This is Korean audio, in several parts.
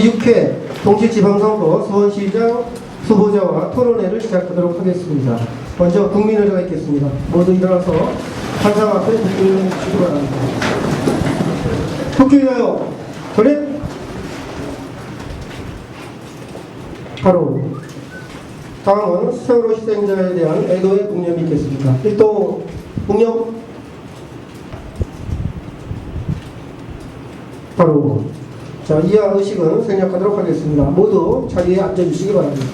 제6회 동시지방선거 수원시장 후보자와 토론회를 시작하도록 하겠습니다. 먼저 국민의례가 있겠습니다. 모두 일어나서 환상 앞에 국민을 주시기 바랍니다. 국회의하여 전립 바로 다음은 세월호 희생자에 대한 애도의 묵념이 있겠습니다. 일동 묵념 바로 자, 이하 의식은 생략하도록 하겠습니다. 모두 자리에 앉아주시기 바랍니다.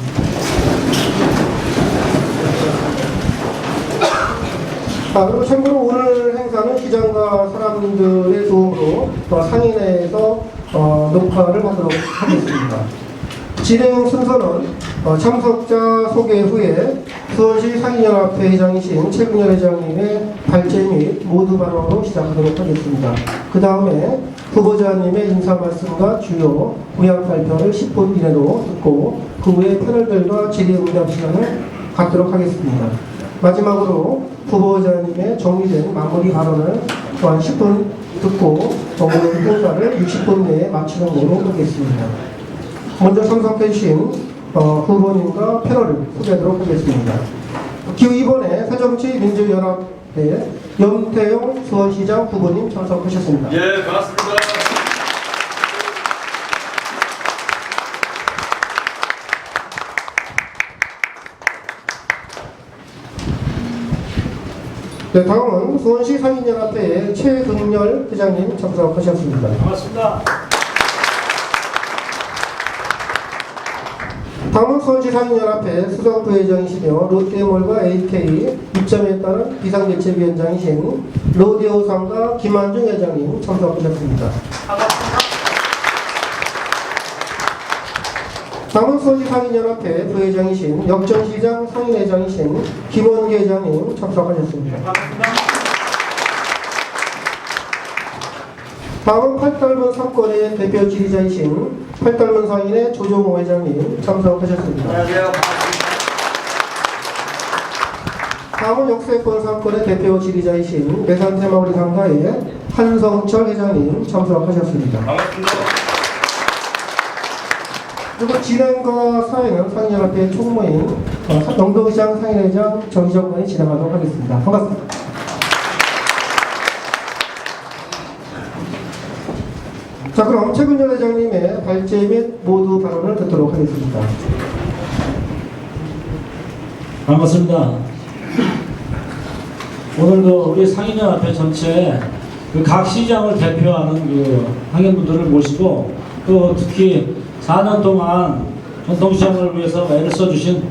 그리고 참고로 오늘 행사는 시장과 사람들의 도움으로 상인회에서 녹화를 하도록 하겠습니다. 진행 순서는 참석자 소개 후에 수원시 상인연합회 회장이신 최근열 회장님의 발제 및 모두 발언으로 시작하도록 하겠습니다. 그 다음에 후보자님의 인사 말씀과 주요 공약 발표를 10분 이내로 듣고 그 후에 패널들과 질의응답 시간을 갖도록 하겠습니다. 마지막으로 후보자님의 정리된 마무리 발언을 또한 10분 듣고 오늘 행사를 60분 내에 마치는 걸로 하겠습니다. 먼저 참석해주신 후보님과 패널을 소개하도록 하겠습니다. 기후 이번에 새정치민주연합회 염태용 수원시장 후보님 참석하셨습니다. 예, 반갑습니다. 네, 다음은 수원시 상인연합회의 최근열 회장님 참석하셨습니다. 반갑습니다. 다음은 수원시 상인연합회 수석부회장이시며 롯데몰과 AK 입점에 따른 비상대책위원장이신 로데오상가 김한중 회장님 참석하셨습니다. 반갑습니다. 다음은 수원시 상인연합회 부회장이신 역전시장 상인회장이신 김원기 회장님 참석하셨습니다. 반갑습니다. 다음은 팔달문 사건의 대표 지휘자이신 팔달문 상인의 조종호 회장님 참석하셨습니다. 안녕하세요. 반갑습니다. 다음은 역세권 사건의 대표 지휘자이신 매산테마우리 상가의 한성철 회장님 참석하셨습니다. 반갑습니다. 그리고 진행과 사회는 상인연합회 총무인 영동시장 상인회장 정희정관이 진행하도록 하겠습니다. 반갑습니다. 자, 그럼 최근열 회장님의 발제 및 모두 발언을 듣도록 하겠습니다. 반갑습니다. 오늘도 우리 상인연합회 전체 각 시장을 대표하는 상인분들을 모시고 또 특히 4년 동안 전통시장을 위해서 애를 써주신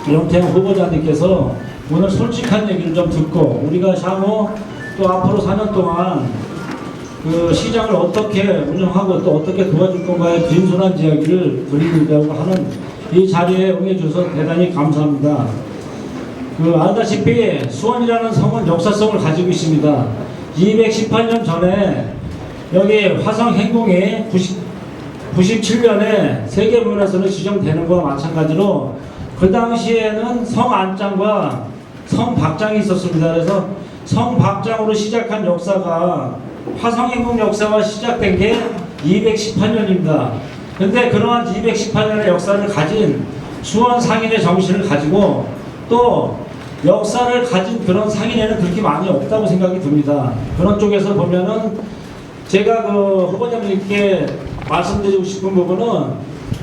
염태용 후보자님께서 오늘 솔직한 얘기를 좀 듣고 우리가 향후 또 앞으로 4년 동안 시장을 어떻게 운영하고 또 어떻게 도와줄 건가에 진솔한 이야기를 드리려고 하는 이 자리에 응해주셔서 대단히 감사합니다. 알다시피 수원이라는 성은 역사성을 가지고 있습니다. 218년 전에 여기 화성행궁이 97년에 세계문화선으로 지정되는 것과 마찬가지로 그 당시에는 성안장과 성박장이 있었습니다. 그래서 성박장으로 시작한 역사가 화성행궁 역사가 시작된 게 218년입니다. 근데 그러한 218년의 역사를 가진 수원 상인의 정신을 가지고 또 역사를 가진 그런 상인회는 그렇게 많이 없다고 생각이 듭니다. 그런 쪽에서 보면은 제가 후보자님께 말씀드리고 싶은 부분은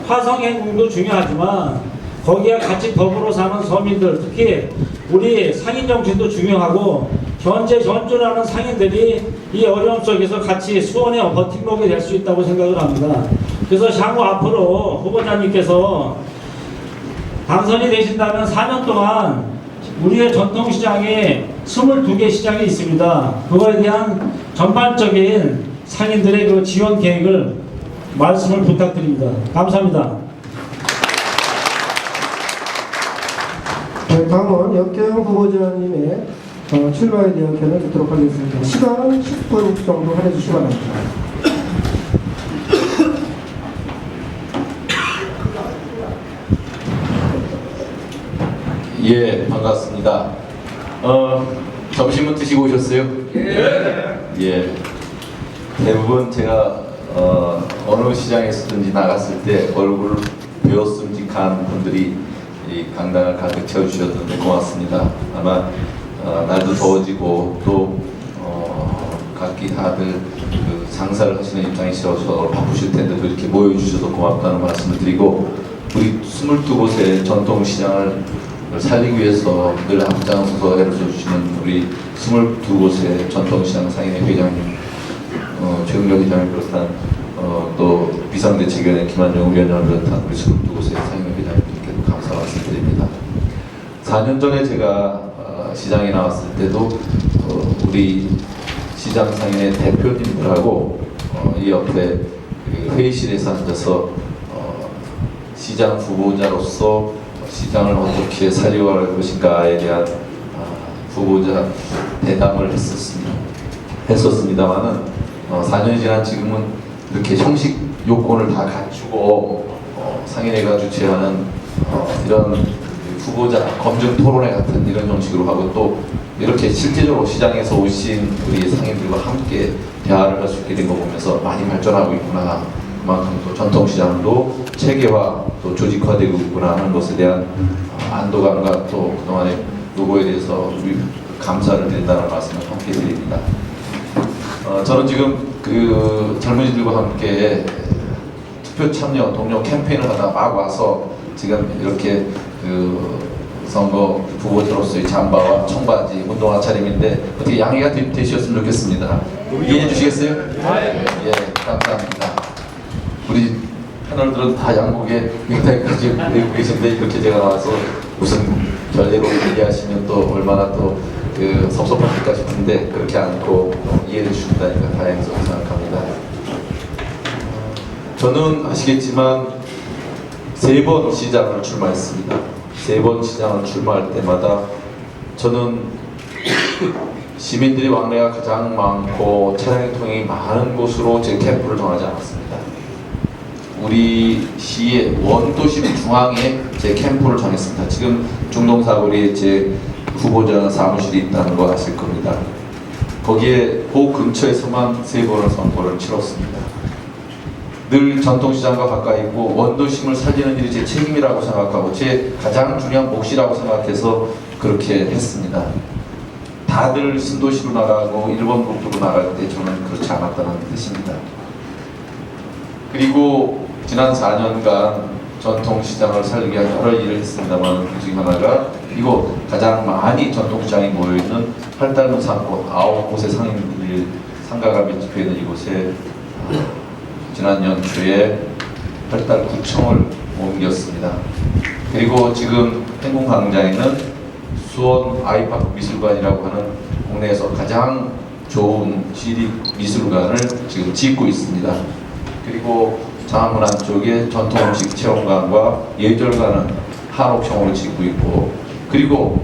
화성행궁도 중요하지만 거기와 같이 더불어 사는 서민들, 특히 우리 상인 정신도 중요하고 현재 전주라는 상인들이 이 어려움 속에서 같이 수원의 버팀목이 될 수 있다고 생각을 합니다. 그래서 향후 앞으로 후보자님께서 당선이 되신다면 4년 동안 우리의 전통시장에 22개 시장이 있습니다. 그거에 대한 전반적인 상인들의 지원 계획을 말씀을 부탁드립니다. 감사합니다. 네, 다음은 역경 후보자님의 출마에 대한 견해 듣도록 하겠습니다. 시간은 10분 정도 할애주시기 바랍니다. 예, 반갑습니다. 점심은 드시고 오셨어요? 예. 예. 대부분 제가 어느 시장에서든지 나갔을 때 얼굴을 베었음직한 분들이 이 강당을 가득 채워주셨는데 고맙습니다. 아마 날도 더워지고 또 각기 다들 그 장사를 하시는 입장이셔서 바쁘실 텐데도 이렇게 모여주셔서 고맙다는 말씀을 드리고, 우리 22곳의 전통시장을 살리기 위해서 늘 앞장서서 애를 써주시는 우리 22곳의 전통시장 상인회 회장님, 최은경 회장을 비롯한 또 비상대책위원회 김한정 위원장을 비롯한 우리 22곳의 상인회 회장님들께도 감사 말씀드립니다. 4년 전에 제가 시장에 나왔을 때도 우리 시장 상인회 대표님들하고 이 옆에 그 회의실에서 앉아서 시장 후보자로서 시장을 어떻게 살려갈 것인가에 대한 후보자 대담을 했었습니다만은 4년이 지난 지금은 이렇게 형식 요건을 다 갖추고 상인회가 주최하는 이런 후보자 검증 토론회 같은 이런 형식으로 하고, 또 이렇게 실제적으로 시장에서 오신 우리 상인들과 함께 대화를 할 수 있게 된 거 보면서 많이 발전하고 있구나, 그만큼 또 전통시장도 체계화 또 조직화되고 있구나 하는 것에 대한 안도감과 또 그동안의 노고에 대해서 감사를 드린다는 말씀을 함께 드립니다. 저는 지금 그 젊은이들과 함께 투표 참여 동료 캠페인을 하다 막 와서 지금 이렇게 그 선거 후보자로서의 잠바와 청바지, 운동화 차림인데 어떻게 양해가 되셨으면 좋겠습니다. 이해해 주시겠어요? 예, 감사합니다. 우리 패널들은 다 양복에 넥타이까지 입고 계신데 이렇게 제가 나와서 무슨 별대로 얘기하시면 또 얼마나 또 그 섭섭할까 싶은데 그렇게 않고 이해해 주신다니까 다행스럽게 생각합니다. 저는 아시겠지만 3번 시장을 출마했습니다. 3번 시장을 출마할 때마다 저는 시민들이 왕래가 가장 많고 차량의 통행이 많은 곳으로 제 캠프를 정하지 않았습니다. 우리 시의 원도심 중앙에 제 캠프를 정했습니다. 지금 중동사거리에 제 후보자 사무실이 있다는 거 아실 겁니다. 거기에 그 근처에서만 3번을 선거를 치렀습니다. 늘 전통시장과 가까이 있고 원도심을 살리는 일이 제 책임이라고 생각하고 제 가장 중요한 몫이라고 생각해서 그렇게 했습니다. 다들 신도시로 나가고 일본 국도로 나갈 때 저는 그렇지 않았다는 뜻입니다. 그리고 지난 4년간 전통시장을 살리기 위한 여러 일을 했습니다만 그 중에 하나가 이곳 가장 많이 전통시장이 모여있는 팔달문 상권 9곳의 상인들이 상가가 밀집해 있는 이곳에 지난 연초에 팔달구청을 옮겼습니다. 그리고 지금 행궁광장에는 수원 아이파크 미술관이라고 하는 국내에서 가장 좋은 시립 미술관을 지금 짓고 있습니다. 그리고 장안문 안쪽에 전통음식 체험관과 예절관은 한옥형으로 짓고 있고, 그리고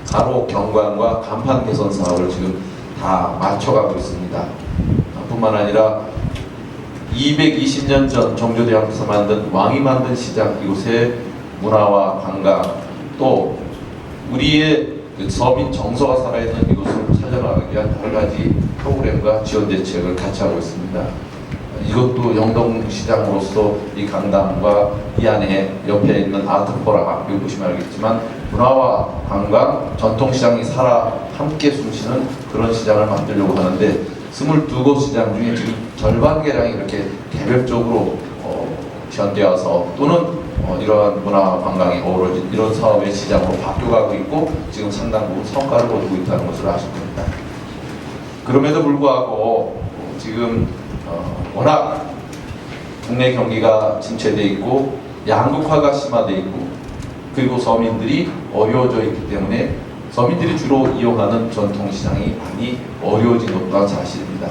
가로 경관과 간판 개선 사업을 지금 다 맞춰가고 있습니다. 뿐만 아니라 220년 전 정조대왕께서 만든 왕이 만든 시장, 이곳에 문화와 관광 또 우리의 서민 정서가 살아있는 이곳을 살려나가기 위한 여러 가지 프로그램과 지원 대책을 같이 하고 있습니다. 이것도 영동시장으로서 이 강당과 이 안에 옆에 있는 아트포라, 여기 보시면 알겠지만 문화와 관광, 전통시장이 살아 함께 숨쉬는 그런 시장을 만들려고 하는데 22곳 시장 중에 지금 절반가량이 이렇게 개별적으로 현대화서 또는 이러한 문화와 관광이 어우러진 이런 사업의 시장으로 바뀌어가고 있고 지금 상당 부분 성과를 거두고 있다는 것을 아실 겁니다. 그럼에도 불구하고 지금 워낙 국내 경기가 침체되어 있고 양극화가 심화되어 있고 그리고 서민들이 어려워져 있기 때문에 서민들이 주로 이용하는 전통시장이 많이 어려워진 것도 또한 사실입니다.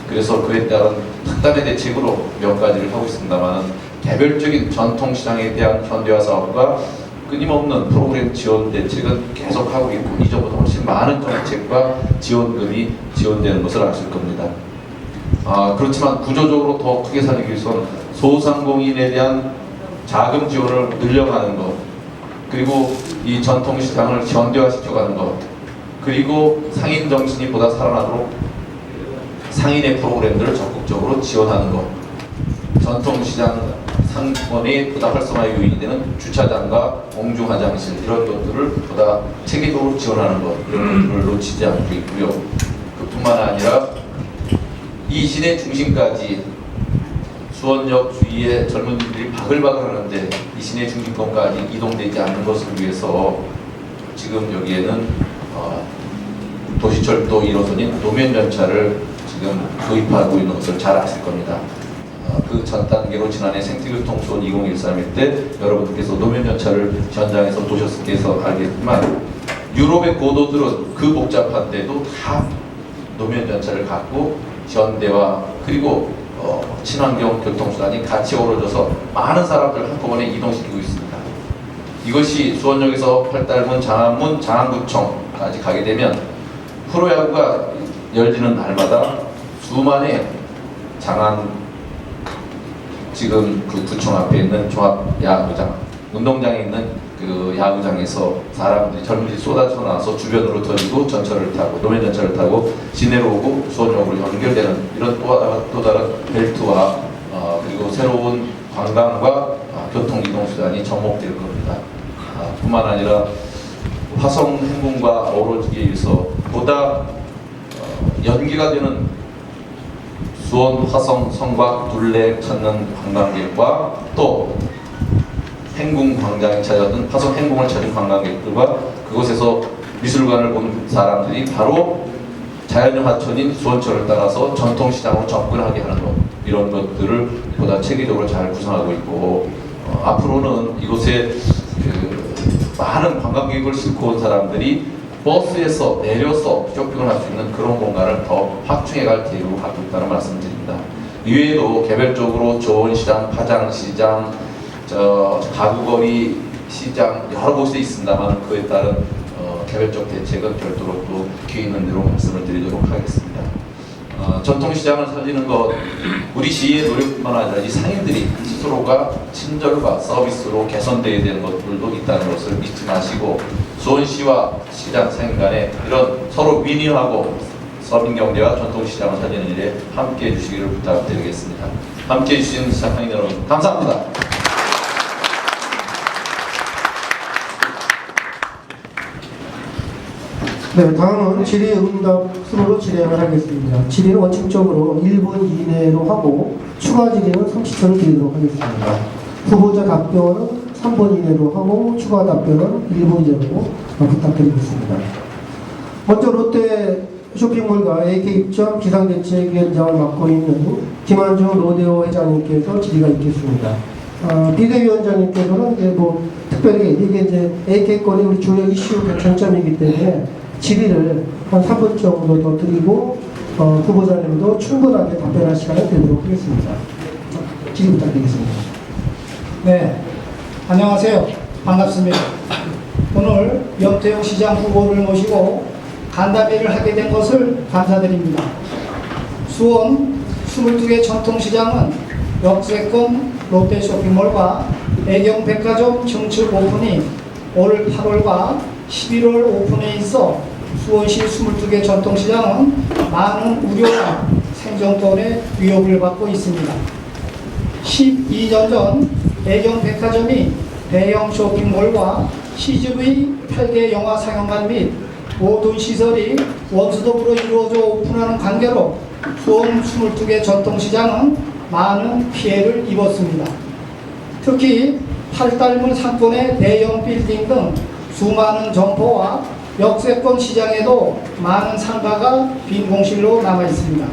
그래서 그에 따른 특단의 대책으로 몇 가지를 하고 있습니다만 개별적인 전통시장에 대한 현대화 사업과 끊임없는 프로그램 지원 대책은 계속하고 있고 이전보다 훨씬 많은 정책과 지원금이 지원되는 것을 아실 겁니다. 그렇지만 구조적으로 더 크게 살리기 위해서는 소상공인에 대한 자금 지원을 늘려가는 것, 그리고 이 전통시장을 현대화시켜가는 것, 그리고 상인 정신이 보다 살아나도록 상인의 프로그램들을 적극적으로 지원하는 것, 전통시장 상권의 보다 활성화 요인이 되는 주차장과 공중화장실 이런 것들을 보다 체계적으로 지원하는 것, 이런 것들을 놓치지 않고 있고요. 그뿐만 아니라 이 시내 중심까지 수원역 주위에 젊은이들이 바글바글 하는데 이 시내 중심권까지 이동되지 않는 것을 위해서 지금 여기에는 도시철도 1호선인 노면전차를 지금 도입하고 있는 것을 잘 아실 겁니다. 그 전 단계로 지난해 생태교통수원 2013일 때 여러분들께서 노면전차를 현장에서 보셨을 해서 알겠지만 유럽의 고도들은 그 복잡한데도 다 노면전차를 갖고 현대화 그리고 친환경 교통수단이 같이 어우러져서 많은 사람들을 한꺼번에 이동시키고 있습니다. 이것이 수원역에서 팔달문, 장안문, 장안구청까지 가게 되면 프로야구가 열리는 날마다 수만의 장안 지금 그 구청 앞에 있는 종합야구장, 운동장에 있는 그 야구장에서 사람들이 젊은이들이 쏟아져 나와서 주변으로 터지고 전철을 타고 노면전철을 타고 시내로 오고 수원역으로 연결되는 이런 또 다른 벨트와 그리고 새로운 관광과 교통이동수단이 접목될 겁니다. 뿐만 아니라 화성 행궁과 어우러지기 위해서 보다 연계가 되는 수원, 화성, 성곽, 둘레 찾는 관광객과 또 행궁 광장에 찾아든 화성 행궁을 찾은 관광객들과 그곳에서 미술관을 본 사람들이 바로 자연의 하천인 수원철을 따라서 전통시장으로 접근하게 하는 것, 이런 것들을 보다 체계적으로 잘 구성하고 있고 앞으로는 이곳에 많은 관광객을 싣고 온 사람들이 버스에서 내려서 쇼핑을 할 수 있는 그런 공간을 더 확충해갈 계획으로 갖고 있다는 말씀드립니다. 이외에도 개별적으로 좋은 시장, 파장시장, 가구거리 시장 여러 곳에 있습니다만 그에 따른 개별적 대책은 별도로 또 기회 있는 대로 말씀을 드리도록 하겠습니다. 전통시장을 살리는 것, 우리 시의 노력뿐만 아니라 이 상인들이 스스로가 친절과 서비스로 개선되어야 되는 것들도 있다는 것을 잊지 마시고 수원시와 시장 상인 간에 이런 서로 윈윈하고 서민경제와 전통시장을 살리는 일에 함께해 주시기를 부탁드리겠습니다. 함께해 주신 시장 상인 여러분 감사합니다. 네, 다음은 질의응답 순으로 진행을 하겠습니다. 질의는 원칙적으로 1분 이내로 하고 추가 질의는 30초를 드리도록 하겠습니다. 후보자 답변은 3분 이내로 하고 추가 답변은 1분 이내로 부탁드리겠습니다. 먼저 롯데 쇼핑몰과 AK입점 기상대책위원장을 맡고 있는 김한중 로데오 회장님께서 질의가 있겠습니다. 비대위원장님께서는 이제 특별히 이게 이제 AK권이 우리 주요 이슈 쟁점이기 때문에 질의를 한 3분 정도 더 드리고 후보자님도 충분하게 답변할 시간을 드리도록 하겠습니다. 질의 부탁드리겠습니다. 네, 안녕하세요. 반갑습니다. 오늘 염태용 시장 후보를 모시고 간담회를 하게 된 것을 감사드립니다. 수원 22개 전통시장은 역세권 롯데 쇼핑몰과 애경백화점 증축 오픈이 올 8월과 11월 오픈에 있어 수원시 22개 전통시장은 많은 우려와 생존권의 위협을 받고 있습니다. 12년 전 애경백화점이 대형 쇼핑몰과 CGV 8개 영화 상영관 및 모든 시설이 원수도부로 이루어져 오픈하는 관계로 수원 22개 전통시장은 많은 피해를 입었습니다. 특히 팔달문 상권의 대형 빌딩 등 수많은 점포와 역세권 시장에도 많은 상가가 빈 공실로 남아 있습니다.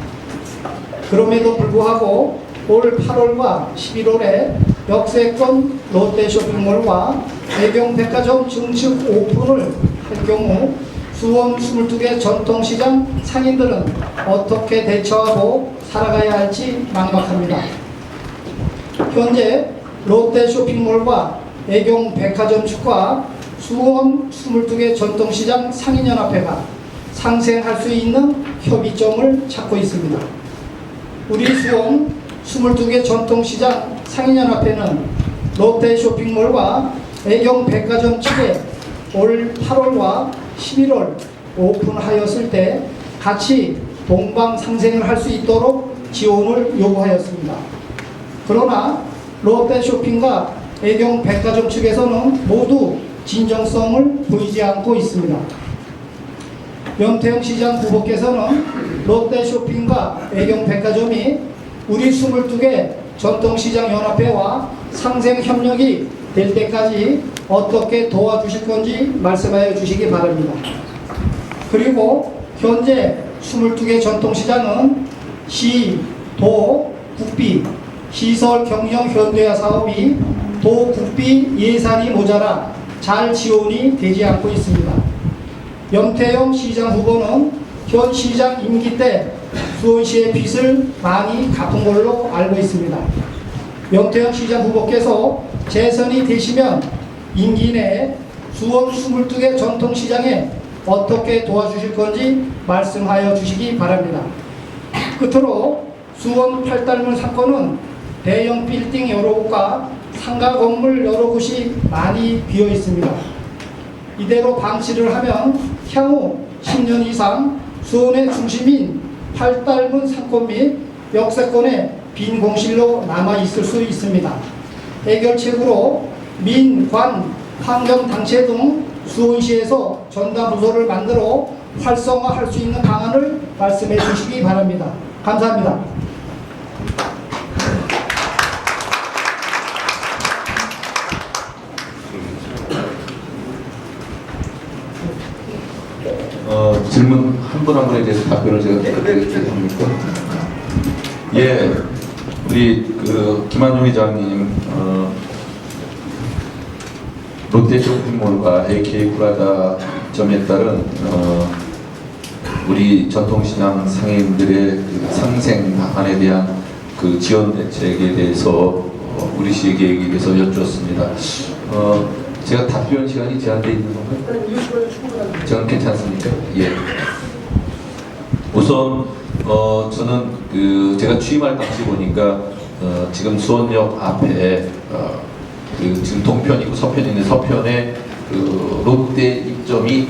그럼에도 불구하고 올 8월과 11월에 역세권 롯데 쇼핑몰과 애경백화점 증축 오픈을 할 경우 수원 22개 전통시장 상인들은 어떻게 대처하고 살아가야 할지 막막합니다. 현재 롯데 쇼핑몰과 애경백화점 측과 수원 22개 전통시장 상인연합회가 상생할 수 있는 협의점을 찾고 있습니다. 우리 수원 22개 전통시장 상인연합회는 롯데 쇼핑몰과 애경백화점 측에 올 8월과 11월 오픈하였을 때 같이 동방 상생을 할 수 있도록 지원을 요구하였습니다. 그러나 롯데쇼핑과 애경백화점 측에서는 모두 진정성을 보이지 않고 있습니다. 염태영 시장 후보께서는 롯데쇼핑과 애경백화점이 우리 22개 전통시장연합회와 상생협력이 될 때까지 어떻게 도와주실 건지 말씀하여 주시기 바랍니다. 그리고 현재 22개 전통시장은 시, 도, 국비, 시설 경영 현대화 사업이 도, 국비 예산이 모자라 잘 지원이 되지 않고 있습니다. 염태영 시장 후보는 현 시장 임기 때 수원시의 빚을 많이 갚은 걸로 알고 있습니다. 염태영 시장 후보께서 재선이 되시면 임기 내에 수원 22개 전통시장에 어떻게 도와주실 건지 말씀하여 주시기 바랍니다. 끝으로 수원 팔달문 사건은 대형 빌딩 여러 곳과 상가 건물 여러 곳이 많이 비어 있습니다. 이대로 방치를 하면 향후 10년 이상 수원의 중심인 팔달문 상권 및 역세권의 빈 공실로 남아 있을 수 있습니다. 해결책으로 민, 관, 환경단체 등 수원시에서 전담부서를 만들어 활성화할 수 있는 방안을 말씀해 주시기 바랍니다. 감사합니다. 질문 한 분 한 분에 대해서 답변을 제가 드려도 됩니까? 예, 우리 김한용 회장님 롯데 쇼핑몰과 AK 프라자점에 따른 우리 전통시장 상인들의 상생 방안에 대한 지원 대책에 대해서 우리 시에게 얘기에 대해서 여쭈었습니다. 제가 답변 시간이 제한되어 있는 건가요? 저는 괜찮습니까? 예. 우선 저는 제가 취임할 당시 보니까 지금 수원역 앞에 지금 동편 있고 서편 있는 서편에 롯데 입점이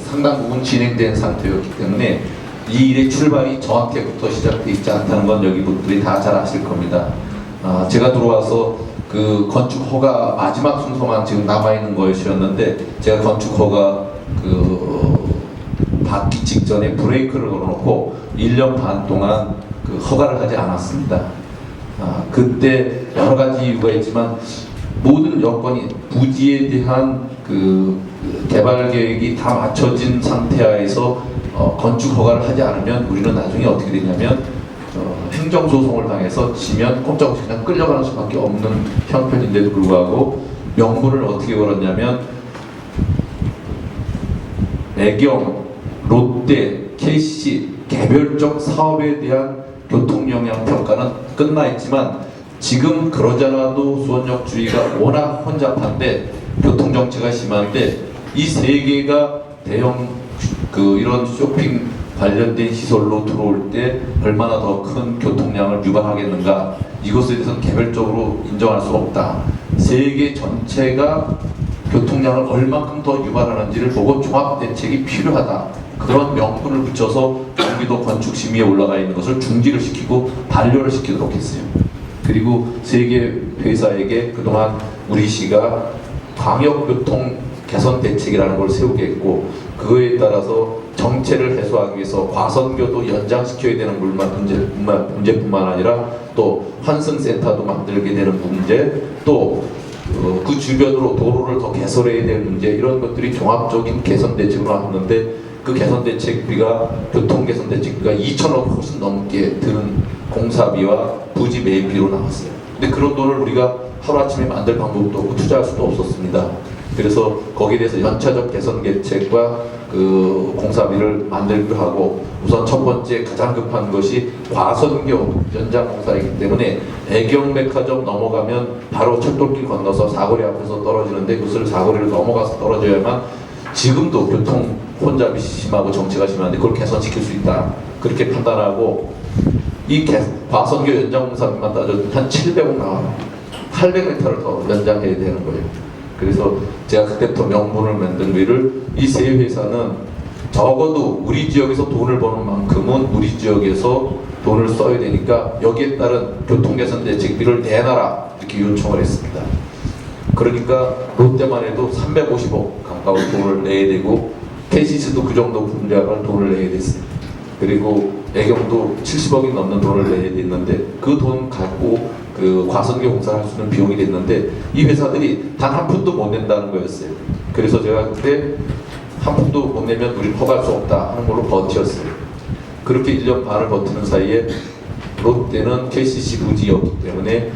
상당 부분 진행된 상태였기 때문에 이 일의 출발이 저한테부터 시작되어 있지 않다는 건 여기 분들이 다 잘 아실 겁니다. 제가 들어와서 건축 허가 마지막 순서만 지금 남아있는 것이었는데 제가 건축 허가 받기 직전에 브레이크를 걸어놓고 1년 반 동안 허가를 하지 않았습니다. 그때 여러 가지 이유가 있지만 모든 여건이 부지에 대한 개발 계획이 다 맞춰진 상태하에서 건축 허가를 하지 않으면 우리는 나중에 어떻게 되냐면 행정소송을 당해서 지면 꼼짝없이 그냥 끌려가는 수밖에 없는 형편인데도 불구하고 명분을 어떻게 걸었냐면 애경, 롯데, KC 개별적 사업에 대한 교통영향평가는 끝나 있지만 지금 그러잖아도 수원역 주위가 워낙 혼잡한데 교통정체가 심한데 이 세 개가 대형 이런 쇼핑 관련된 시설로 들어올 때 얼마나 더 큰 교통량을 유발하겠는가, 이것에 대해서는 개별적으로 인정할 수 없다. 세계 전체가 교통량을 얼마큼 더 유발하는지를 보고 종합대책이 필요하다. 그런 명분을 붙여서 경기도 건축심의에 올라가 있는 것을 중지를 시키고 반려를 시키도록 했어요. 그리고 세계 회사에게 그동안 우리 시가 광역교통 개선 대책이라는 걸 세우겠고, 그거에 따라서 정체를 해소하기 위해서 과선교도 연장시켜야 되는 문제뿐만 아니라 또 환승센터도 만들게 되는 문제, 또 그 주변으로 도로를 더 개설해야 될 문제, 이런 것들이 종합적인 개선 대책으로 나왔는데 그 개선 대책비가 교통 개선 대책비가 2천억 훨씬 넘게 드는 공사비와 부지 매입비로 나왔어요. 근데 그런 돈을 우리가 하루아침에 만들 방법도 없고 투자할 수도 없었습니다. 그래서 거기에 대해서 연차적 개선 대책과 공사비를 만들기로 하고, 우선 첫 번째 가장 급한 것이 과선교 연장 공사이기 때문에 애경백화점 넘어가면 바로 철도길 건너서 사거리 앞에서 떨어지는데 그것을 사거리를 넘어가서 떨어져야만 지금도 교통 혼잡이 심하고 정체가 심한데 그걸 개선시킬 수 있다, 그렇게 판단하고, 이 과선교 연장 공사비만 따져도 한 700억 나와요. 800m를 더 연장해야 되는 거예요. 그래서 제가 그때부터 명분을 만든 거를 이 세 회사는 적어도 우리 지역에서 돈을 버는 만큼은 우리 지역에서 돈을 써야 되니까 여기에 따른 교통개선 대책비를 내놔라 이렇게 요청을 했습니다. 그러니까 롯데만 해도 350억 가까운 돈을 내야 되고 KCC도 그 정도 분량을 돈을 내야 됐어요. 그리고 애경도 70억이 넘는 돈을 내야 됐는데 그 돈 갖고 그 과선교 공사를 할 수 있는 비용이 됐는데 이 회사들이 단 한 푼도 못 낸다는 거였어요. 그래서 제가 그때 한 푼도 못 내면 우리는 허가할 수 없다 하는 걸로 버텼어요. 그렇게 1년 반을 버티는 사이에 롯데는 KCC 부지였기 때문에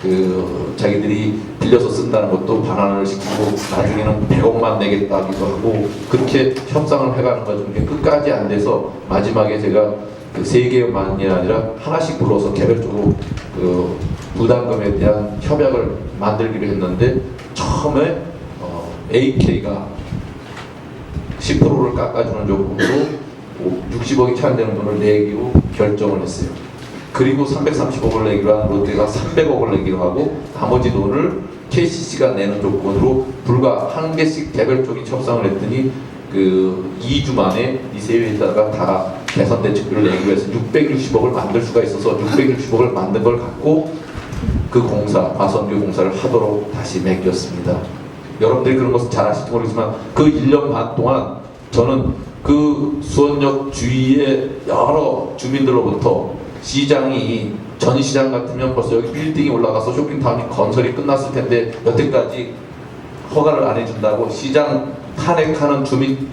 그 자기들이 빌려서 쓴다는 것도 반환을 시키고 나중에는 100억만 내겠다 하기도 하고 그렇게 협상을 해가는 과정에 끝까지 안 돼서 마지막에 제가 그 3개만이 아니라 하나씩 불러서 개별적으로 그 부담금에 대한 협약을 만들기로 했는데 처음에 AK가 10%를 깎아주는 조건으로 60억이 채 안 되는 돈을 내기로 결정을 했어요. 그리고 330억을 내기로 한 롯데가 300억을 내기로 하고 나머지 돈을 KCC가 내는 조건으로 불과 한 개씩 개별적인 협상을 했더니 그 2주 만에 이 세 회사가 다 개선 대책비를 내기로 해서 660억을 만들 수가 있어서 660억을 만든 걸 갖고 그 공사, 과선교 공사를 하도록 다시 맡겼습니다. 여러분들이 그런 것을 잘 아실지 모르겠지만 그 1년 반 동안 저는 그 수원역 주위의 여러 주민들로부터 시장이 전시장 같으면 벌써 여기 빌딩이 올라가서 쇼핑타운이 건설이 끝났을 텐데 여태까지 허가를 안 해준다고 시장 탄핵하는 주민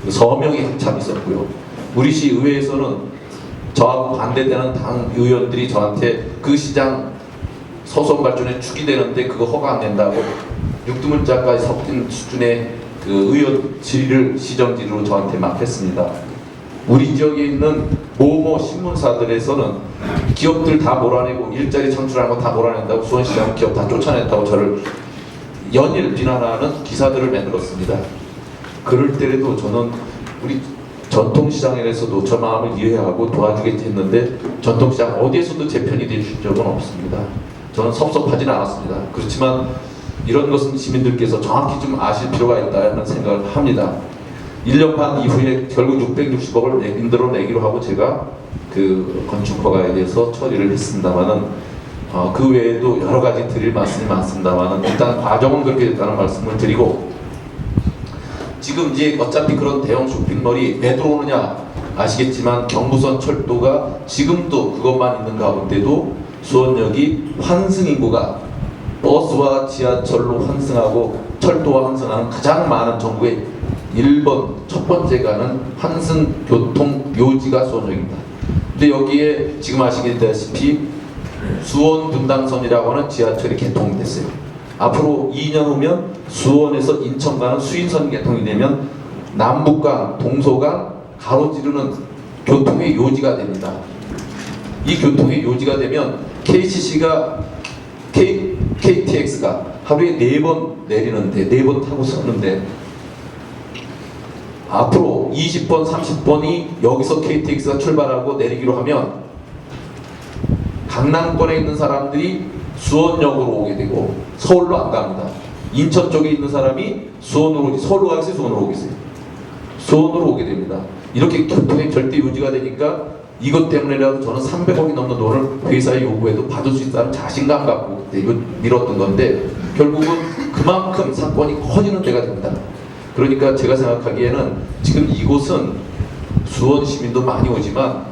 서명이 한참 있었고요. 우리 시 의회에서는 저하고 반대되는 당 의원들이 저한테 그 시장 소송 발전에 축이 되는데 그거 허가 안 낸다고 육두문자까지 섞인 수준의 그 의원 질의를 시정질의로 저한테 막 했습니다. 우리 지역에 있는 모모 신문사들에서는 기업들 다 몰아내고 일자리 창출하는 거 다 몰아낸다고 수원시장 기업 다 쫓아냈다고 저를 연일 비난하는 기사들을 만들었습니다. 그럴 때라도 저는 우리 전통시장에서도 저 마음을 이해하고 도와주겠지 했는데 전통시장 어디에서도 제 편이 되실 적은 없습니다. 저는 섭섭하지는 않았습니다. 그렇지만 이런 것은 시민들께서 정확히 좀 아실 필요가 있다는 생각을 합니다. 1년 반 이후에 결국 660억을 임대로 내기로 하고 제가 그 건축 허가에 대해서 처리를 했습니다만은 그 외에도 여러 가지 드릴 말씀이 많습니다만은 일단 과정은 그렇게 됐다는 말씀을 드리고 지금 이제 어차피 그런 대형 쇼핑몰이 왜 들어오느냐 아시겠지만 경부선 철도가 지금도 그것만 있는 가운데도 수원역이 환승 인구가 버스와 지하철로 환승하고 철도와 환승하는 가장 많은 전국의 1번 첫 번째가는 환승 교통 요지가 수원역입니다. 근데 여기에 지금 아시다시피 수원 분당선이라고 하는 지하철이 개통이 됐어요. 앞으로 2년 후면 수원에서 인천 가는 수인선이 개통이 되면 남북간, 동서간 가로지르는 교통의 요지가 됩니다. 이 교통의 요지가 되면 KTX가 하루에 4번 내리는데 4번 타고 서는데 앞으로 20번, 30번이 여기서 KTX가 출발하고 내리기로 하면 강남권에 있는 사람들이 수원역으로 오게 되고 서울로 안 갑니다. 인천 쪽에 있는 사람이 수원으로 서울로 가겠어요, 수원으로 오겠어요? 수원으로 오게 됩니다. 이렇게 교통의 절대 유지가 되니까 이것 때문에라도 저는 300억이 넘는 돈을 회사에 요구해도 받을 수 있다는 자신감 갖고 그때 밀었던 건데 결국은 그만큼 사건이 커지는 데가 됩니다. 그러니까 제가 생각하기에는 지금 이곳은 수원 시민도 많이 오지만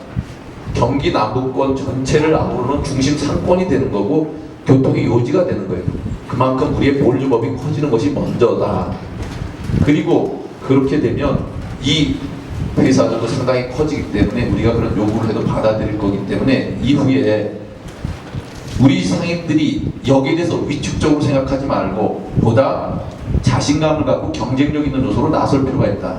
경기 남부권 전체를 아우르는 중심 상권이 되는 거고 교통의 요지가 되는 거예요. 그만큼 우리의 볼륨업이 커지는 것이 먼저다. 그리고 그렇게 되면 이 회사들도 상당히 커지기 때문에 우리가 그런 요구를 해도 받아들일 거기 때문에 이후에 우리 상인들이 여기에 대해서 위축적으로 생각하지 말고 보다 자신감을 갖고 경쟁력 있는 요소로 나설 필요가 있다.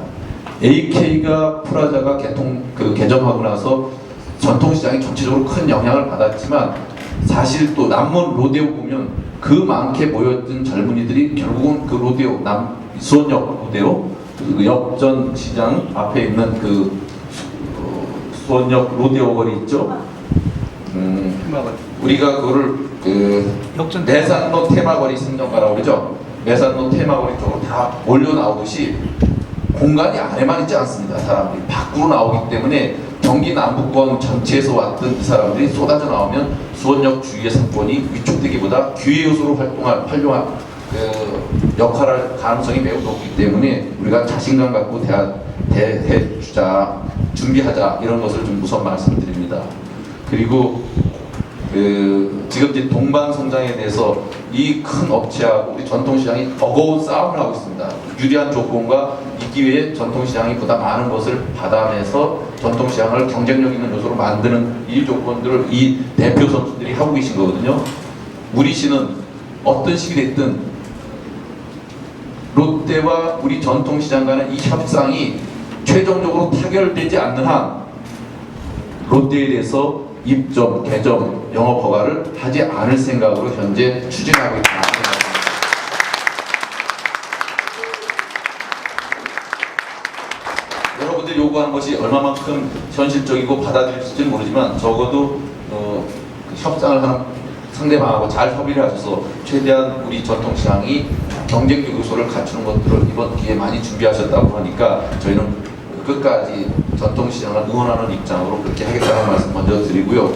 AK가 프라자가 개점하고 나서 전통시장이 전체적으로 큰 영향을 받았지만 사실 또 남문 로데오 보면 그 많게 모였던 젊은이들이 결국은 그 로데오 수원역 로데오 그 역전 시장 앞에 있는 그 수원역 로데오 거리 있죠. 우리가 그거를 내산로 테마거리 승정가라고 그러죠. 내산로 테마거리 쪽으로 다 몰려 나오듯이 공간이 안에만 있지 않습니다. 사람들이 밖으로 나오기 때문에 경기 남부권 전체에서 왔던 이 사람들이 쏟아져 나오면 수원역 주위의 상권이 위축되기보다 기회 요소로 활용할 그 역할을 가능성이 매우 높기 때문에 우리가 자신감 갖고 대해주자, 준비하자, 이런 것을 좀 우선 말씀드립니다. 그리고 지금 이제 동반 성장에 대해서 이 큰 업체하고 우리 전통시장이 버거운 싸움을 하고 있습니다. 유리한 조건과 이 기회에 전통시장이 보다 많은 것을 받아내서 전통시장을 경쟁력 있는 요소로 만드는 이 조건들을 이 대표 선수들이 하고 계신 거거든요. 우리 시는 어떤 식이 됐든 롯데와 우리 전통시장 간의 이 협상이 최종적으로 타결되지 않는 한 롯데에 대해서 입점, 개점, 영업 허가를 하지 않을 생각으로 현재 추진하고 있다. 여러분들이 요구하는 것이 얼마만큼 현실적이고 받아들일지는 모르지만 적어도 그 협상을 하는 상대방하고 잘 협의를 하셔서 최대한 우리 전통시장이 경쟁력 요소를 갖추는 것들을 이번 기회에 많이 준비하셨다고 하니까 저희는 끝까지 전통시장을 응원하는 입장으로 그렇게 하겠다는 말씀 먼저 드리고요.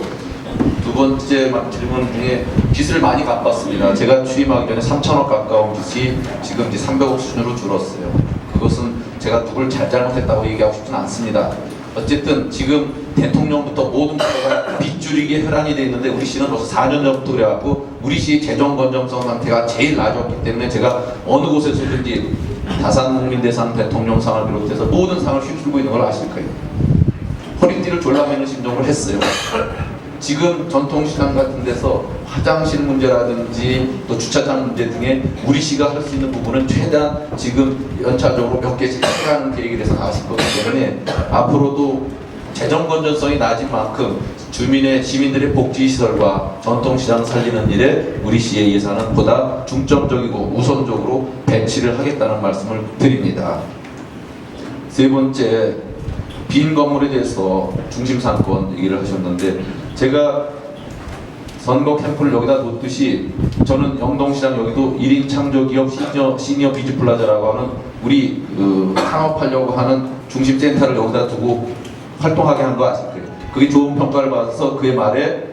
두 번째 질문 중에 빚을 많이 갚았습니다. 제가 취임하기 전에 3천억 가까운 빚이 지금 이제 300억 수준으로 줄었어요. 그것은 제가 누굴 잘못했다고 얘기하고 싶지는 않습니다. 어쨌든 지금 대통령부터 모든 부처가 빚 줄이기에 혈안이 돼 있는데 우리 시는 벌써 4년 전부터 그래갖고 우리 시 재정 건전성 상태가 제일 나아졌기 때문에 제가 어느 곳에서든지 다산국민대상 대통령상을 비롯해서 모든 상을 휩쓸고 있는 걸 아실 거예요. 허리띠를 졸라매는 심정을 했어요. 지금 전통시장 같은 데서 화장실 문제라든지 또 주차장 문제 등에 우리 시가 할 수 있는 부분은 최대한 지금 연차적으로 몇 개씩 해가는 계획에 대해서 아실 거기 때문에 앞으로도 재정 건전성이 낮은 만큼 시민들의 복지시설과 전통시장 살리는 일에 우리 시의 예산은 보다 중점적이고 우선적으로 배치를 하겠다는 말씀을 드립니다. 세 번째, 빈 건물에 대해서 중심상권 얘기를 하셨는데 제가 선거 캠프를 여기다 놓듯이 저는 영동시장 여기도 1인 창조기업 시니어 비즈플라자라고 하는 우리 창업하려고 하는 중심센터를 여기다 두고 활동하게 한 거 아실 거예요. 그게 좋은 평가를 받아서 그의 말에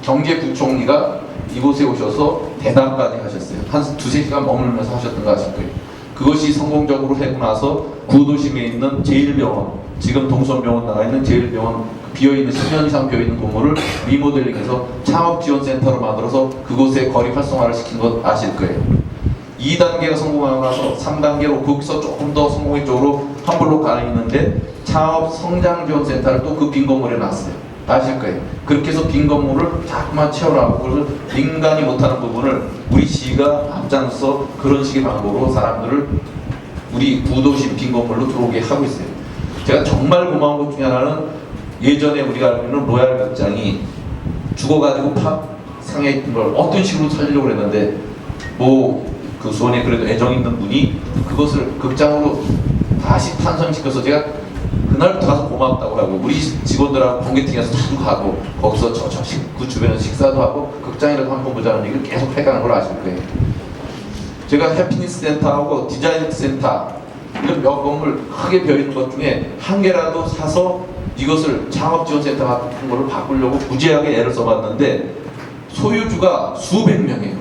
경제부총리가 이곳에 오셔서 대담까지 하셨어요. 한 두세 시간 머물면서 하셨던 거 아실 거예요. 그것이 성공적으로 하고 나서 구도심에 있는 제1병원, 지금 동선병원 나가 있는 제1병원 비어있는 10년 이상 비어있는 건물을 리모델링해서 창업지원센터로 만들어서 그곳에 거리 활성화를 시킨 것 아실 거예요. 2단계가 성공하고 나서 3단계로 거기서 조금 더 성공의 쪽으로 한 블록 안에 있는데 창업 성장지원센터를 또 그 빈 건물에 놨어요. 아실 거예요. 그렇게 해서 빈 건물을 자꾸만 채워나가고 그래서 민간이 못하는 부분을 우리 시가 앞장서 그런 식의 방법으로 사람들을 우리 구도심 빈 건물로 들어오게 하고 있어요. 제가 정말 고마운 것 중에 하나는 예전에 우리가 알고 있는 로얄 극장이 죽어가지고 상해 있던 걸 어떤 식으로 살리려고 했는데 그 수원에 그래도 애정 있는 분이 그것을 극장으로 다시 탄생시켜서 제가 그날부터 가서 고맙다고 하고 우리 직원들하고 번개팅해서 자주 가고 거기서 그 주변에서 식사도 하고 극장이라도 한번 보자는 얘기를 계속 해가는 걸 아실 거예요. 제가 해피니스 센터하고 디자인 센터 이런 몇 건물 크게 비어있는 것 중에 한 개라도 사서 이것을 창업지원센터 같은 걸로 바꾸려고 무지하게 애를 써봤는데 소유주가 수백 명이에요.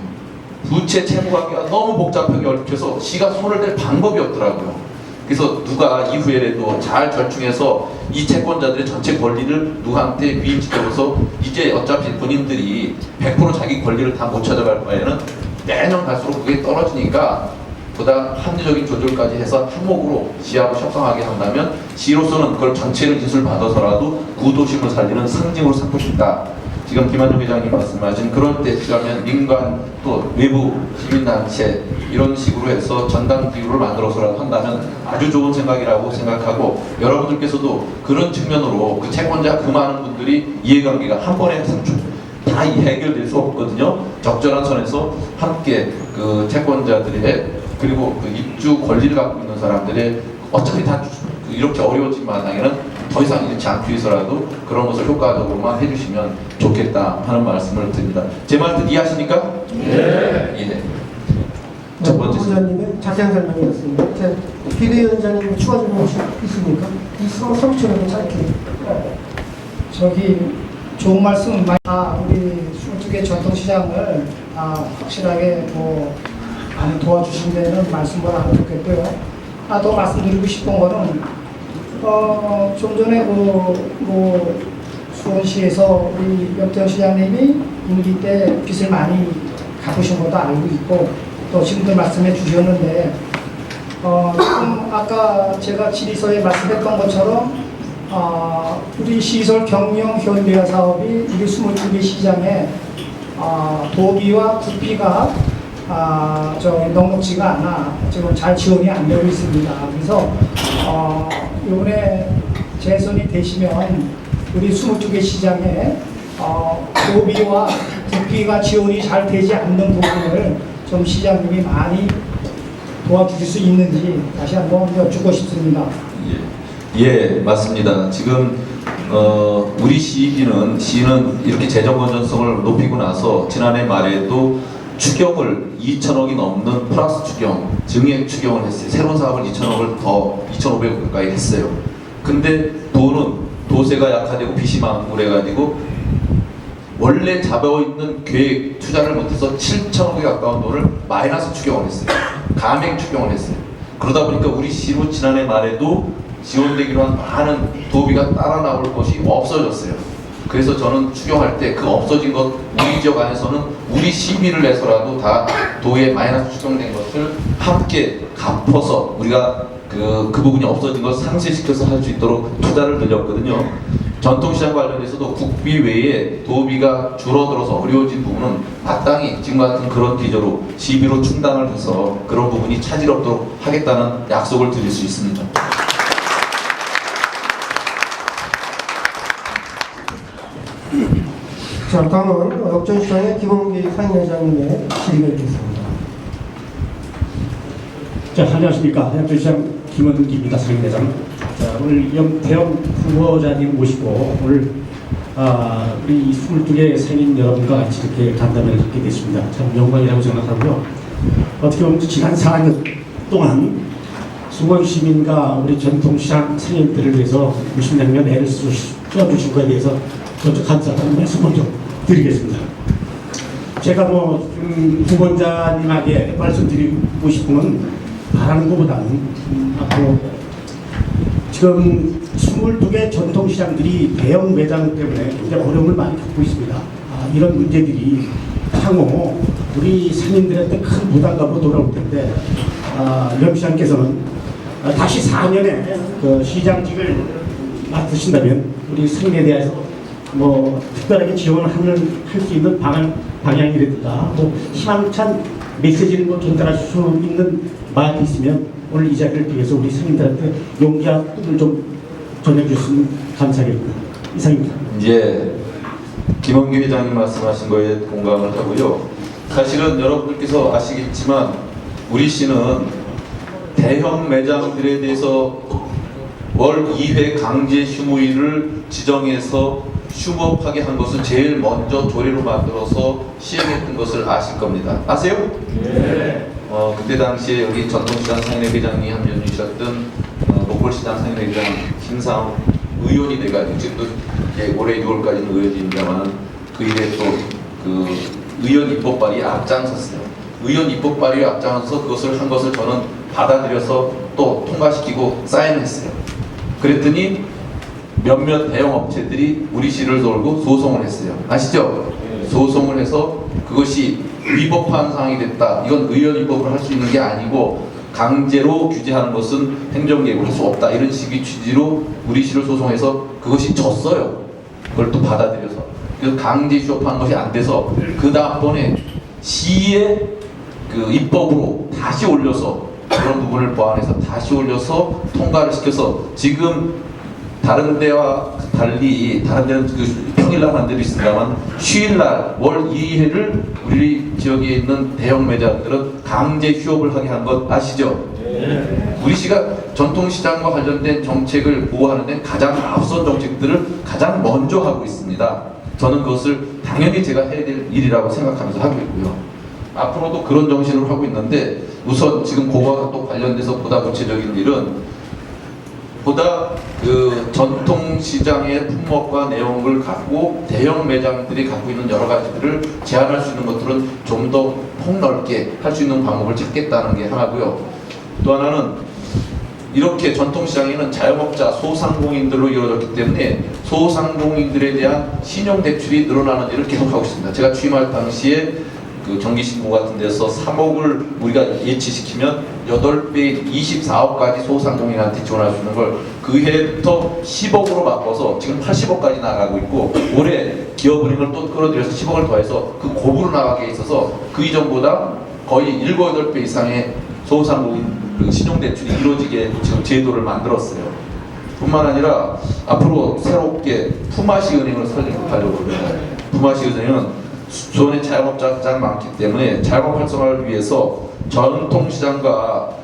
부채 채무관계가 너무 복잡하게 얽혀서 시가 손을 댈 방법이 없더라고요. 그래서 누가 이후에라도 잘 절충해서 이 채권자들의 전체 권리를 누구한테 위임시켜서 이제 어차피 본인들이 100% 자기 권리를 다 못 찾아갈 바에는 매년 갈수록 그게 떨어지니까 보다 합리적인 조절까지 해서 한목으로 시하고 협상하게 한다면 시로서는 그걸 전체를 짓을 받아서라도 구도심을 살리는 상징으로 삼고 싶다. 지금 김한종 회장님 말씀하신 그럴 때 필요하면 민간 또 외부 시민단체 이런 식으로 해서 전당 기구를 만들어서라도 한다면 아주 좋은 생각이라고 생각하고 여러분들께서도 그런 측면으로 그 채권자 그 많은 분들이 이해관계가 한 번에 다 해결될 수 없거든요. 적절한 선에서 함께 그 채권자들의 그리고 그 입주 권리를 갖고 있는 사람들의 어차피 다 이렇게 어려워진 마당에는 더 이상 이렇지 않기 위해서라도 그런 것을 효과적으로만 해주시면 좋겠다 하는 말씀을 드립니다. 제 말 이해하십니까? 네. 예. 첫 번째 후보자님의 자세한 설명이었습니다. 비대위원장님 추가 질문 혹시 있습니까? 이 3,000원은 짧게. 저기 좋은 말씀 많이 우리 22개 전통시장을 확실하게 많이 도와주신 데는 말씀을 안 듣겠고요. 더 말씀드리고 싶은 거는 좀 전에 수원시에서 우리 염태호 시장님이 임기 때 빚을 많이 갚으신 것도 알고 있고 또 지금도 말씀해 주셨는데 지금 아까 제가 질의서에 말씀했던 것처럼 우리 시설 경영 현대화 사업이 우리 22개 시장에 도비와 구피가 넉넉지가 않아 지금 잘 지원이 안 되고 있습니다. 그래서 이번에 재선이 되시면 우리 22개 시장에 도비와 구피가 지원이 잘 되지 않는 부분을 좀 시장님이 많이 도와주실 수 있는지 다시 한번 여쭙고 싶습니다. 예, 맞습니다. 지금 우리 시는 이렇게 재정 건전성을 높이고 나서 지난해 말에도 추경을 2천억이 넘는 플러스 추경, 증액 추경을 했어요. 새로운 사업을 2천억을 더 2,500억 가까이 했어요. 근데 도세가 약화되고 빚이 많고 그래가지고 원래 잡아있는 계획 투자를 못해서 7천억에 가까운 돈을 마이너스 추경을 했어요. 감액 추경을 했어요. 그러다 보니까 우리 시로 지난해 말에도 지원되기로 한 많은 도비가 따라 나올 것이 없어졌어요. 그래서 저는 추경할 때 그 없어진 것 우리 지역 안에서는 우리 시비를 내서라도 다 도에 마이너스 추경된 것을 함께 갚아서 우리가 그 부분이 없어진 것 상쇄시켜서 할 수 있도록 투자를 늘렸거든요. 전통시장 관련해서도 국비 외에 도비가 줄어들어서 어려워진 부분은 마땅히 지금 같은 그런 기조로 시비로 충당을 해서 그런 부분이 차질 없도록 하겠다는 약속을 드릴 수 있습니다. 자, 다음은 역전시장의 김원기 상임회장님의 질의가 있겠습니다. 자, 안녕하십니까. 역전시장 김원기입니다. 상임회장. 자, 오늘 염태영 후보자님 모시고 오늘 우리 22개 상인 여러분과 같이 이렇게 간담회를 갖게 됐습니다. 참 영광이라고 생각하고요. 어떻게 보면 지난 4년 동안 수원 시민과 우리 전통시장 상인들을 위해서 50년 애를 써주신 것에 대해서 먼저 감사하는 말씀을 좀 드리겠습니다. 제가 후보자님에게 말씀드리고 싶은 건 바라는 것보다는 앞으로 지금 22개 전통시장들이 대형 매장 때문에 굉장히 어려움을 많이 겪고 있습니다. 이런 문제들이 향후 우리 상인들한테 큰 부담감으로 돌아올 텐데 염 시장께서는 다시 4년의 그 시장직을 맡으신다면 우리 상인에 대해서 특별하게 지원을 할 수 있는 방향이라든가 희망찬 메시지를 전달할 수 있는 말이 있으면 오늘 이 자리를 통해서 우리 상인들한테 용기와 꿈을 좀 전해주시면 감사하겠습니다. 이상입니다. 예, 김원기 회장님 말씀하신 거에 공감을 하고요. 사실은 여러분들께서 아시겠지만 우리 시는 대형 매장들에 대해서 월 2회 강제 휴무일을 지정해서 휴업하게 한 것을 제일 먼저 조례로 만들어서 시행했던 것을 아실 겁니다. 아세요? 네. 그때 당시에 여기 전통시장 상인회 회장이 함께 주셨던 목골시장 상인회 회장 김상 의원이 돼가지고 지금도 올해 6월까지는 의원입니다만 그 일에 또 그 의원 입법 발의에 앞장섰어요. 의원 입법 발의에 앞장서서 그것을 한 것을 저는 받아들여서 또 통과시키고 사인했어요. 그랬더니 몇몇 대형 업체들이 우리 시를 돌고 소송을 했어요. 아시죠? 소송을 해서 그것이 위법한 사항이 됐다. 이건 의원 입법을 할 수 있는 게 아니고 강제로 규제하는 것은 행정개혁을 할 수 없다. 이런 식의 취지로 우리 시를 소송해서 그것이 졌어요. 그걸 또 받아들여서. 그래서 강제 휴업하는 것이 안 돼서 그 다음번에 시의 그 입법으로 다시 올려서 그런 부분을 보완해서 다시 올려서 통과를 시켜서 지금 다른 데와 달리 다른 데는 그 평일날 한 데도 있습니다만 휴일날 월 2회를 우리 지역에 있는 대형 매장들은 강제 휴업을 하게 한 것 아시죠? 네. 우리 시가 전통시장과 관련된 정책을 보호하는 데 가장 앞선 정책들을 가장 먼저 하고 있습니다. 저는 그것을 당연히 제가 해야 될 일이라고 생각하면서 하고 있고요. 앞으로도 그런 정신으로 하고 있는데 우선 지금 그거와 또 관련돼서 보다 구체적인 일은 보다 그 전통시장의 품목과 내용을 갖고 대형 매장들이 갖고 있는 여러 가지들을 제한할 수 있는 것들은 좀 더 폭넓게 할 수 있는 방법을 찾겠다는 게 하나고요. 또 하나는 이렇게 전통시장에는 자영업자, 소상공인들로 이루어졌기 때문에 소상공인들에 대한 신용대출이 늘어나는 일을 계속하고 있습니다. 제가 취임할 당시에 그 정기신고 같은 데서 3억을 우리가 예치시키면 8배인 24억까지 소상공인한테 지원할 수 있는 걸 그 해부터 10억으로 바꿔서 지금 80억까지 나가고 있고, 올해 기업은행을 또 끌어들여서 10억을 더해서 그 고부로 나가게 있어서 그 이전보다 거의 7, 8배 이상의 소상공인 그 신용대출이 이루어지게 지금 제도를 만들었어요. 뿐만 아니라 앞으로 새롭게 품앗이 은행을 설립하려고 합니다. 품앗이 은행은 수원에 자영업자가 가장 많기 때문에 자영업 활성화를 위해서 전통시장과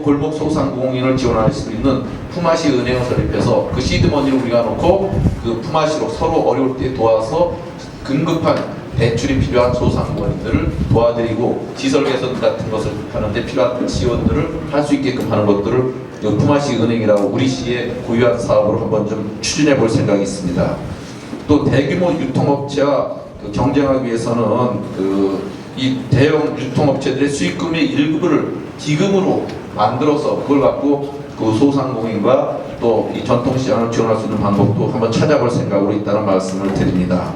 골목 소상공인을 지원할 수 있는 품앗이 은행을 설립해서 그 시드머니를 우리가 놓고 그 품앗이로 서로 어려울 때 도와서 긴급한 대출이 필요한 소상공인들을 도와드리고 시설 개선 같은 것을 하는데 필요한 지원들을 할 수 있게끔 하는 것들을 품앗이 은행이라고 우리 시에 고유한 사업으로 한번 좀 추진해 볼 생각이 있습니다. 또 대규모 유통업체와 경쟁하기 위해서는 이 대형 유통업체들의 수익금의 일부를 기금으로 만들어서 그걸 갖고 그 소상공인과 또 이 전통시장을 지원할 수 있는 방법도 한번 찾아볼 생각으로 있다는 말씀을 드립니다.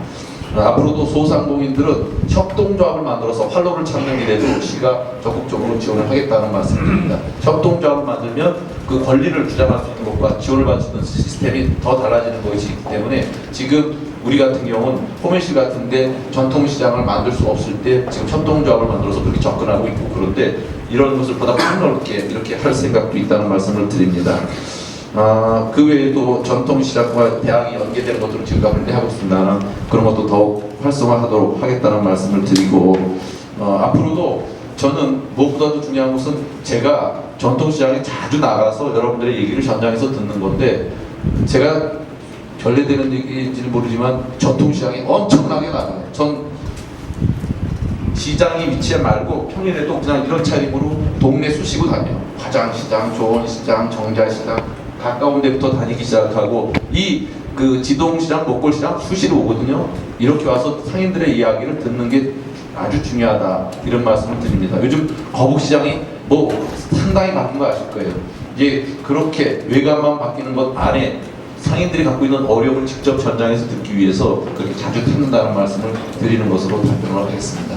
앞으로도 소상공인들은 협동조합을 만들어서 활로를 찾는 일에도 시가 적극적으로 지원을 하겠다는 말씀을 드립니다. 협동조합을 만들면 그 권리를 주장할 수 있는 것과 지원을 받을 수 있는 시스템이 더 달라지는 것이기 때문에 지금 우리 같은 경우는 포메시 같은데 전통시장을 만들 수 없을 때 지금 협동조합을 만들어서 그렇게 접근하고 있고, 그런데 이런 것을 보다 폭넓게 이렇게 할 생각도 있다는 말씀을 드립니다. 그 외에도 전통시장과 대학이 연계되는 것들을 지금 하고 있습니다. 그런 것도 더욱 활성화하도록 하겠다는 말씀을 드리고, 앞으로도 저는 무엇보다도 중요한 것은 제가 전통시장에 자주 나가서 여러분들의 얘기를 현장에서 듣는 건데, 제가 결례되는 얘기인지는 모르지만 전통시장이 엄청나게 나가요. 전 시장이 위치해 말고 평일에도 그냥 이런 차림으로 동네 쑤시고 다녀요. 화장시장, 조원시장, 정자시장 가까운 데부터 다니기 시작하고 그 지동시장, 목골시장 수시로 오거든요. 이렇게 와서 상인들의 이야기를 듣는 게 아주 중요하다, 이런 말씀을 드립니다. 요즘 거북시장이 상당히 바뀐 거 아실 거예요. 이제 그렇게 외관만 바뀌는 것 안에 상인들이 갖고 있는 어려움을 직접 현장에서 듣기 위해서 그렇게 자주 듣는다는 말씀을 드리는 것으로 답변을 하겠습니다.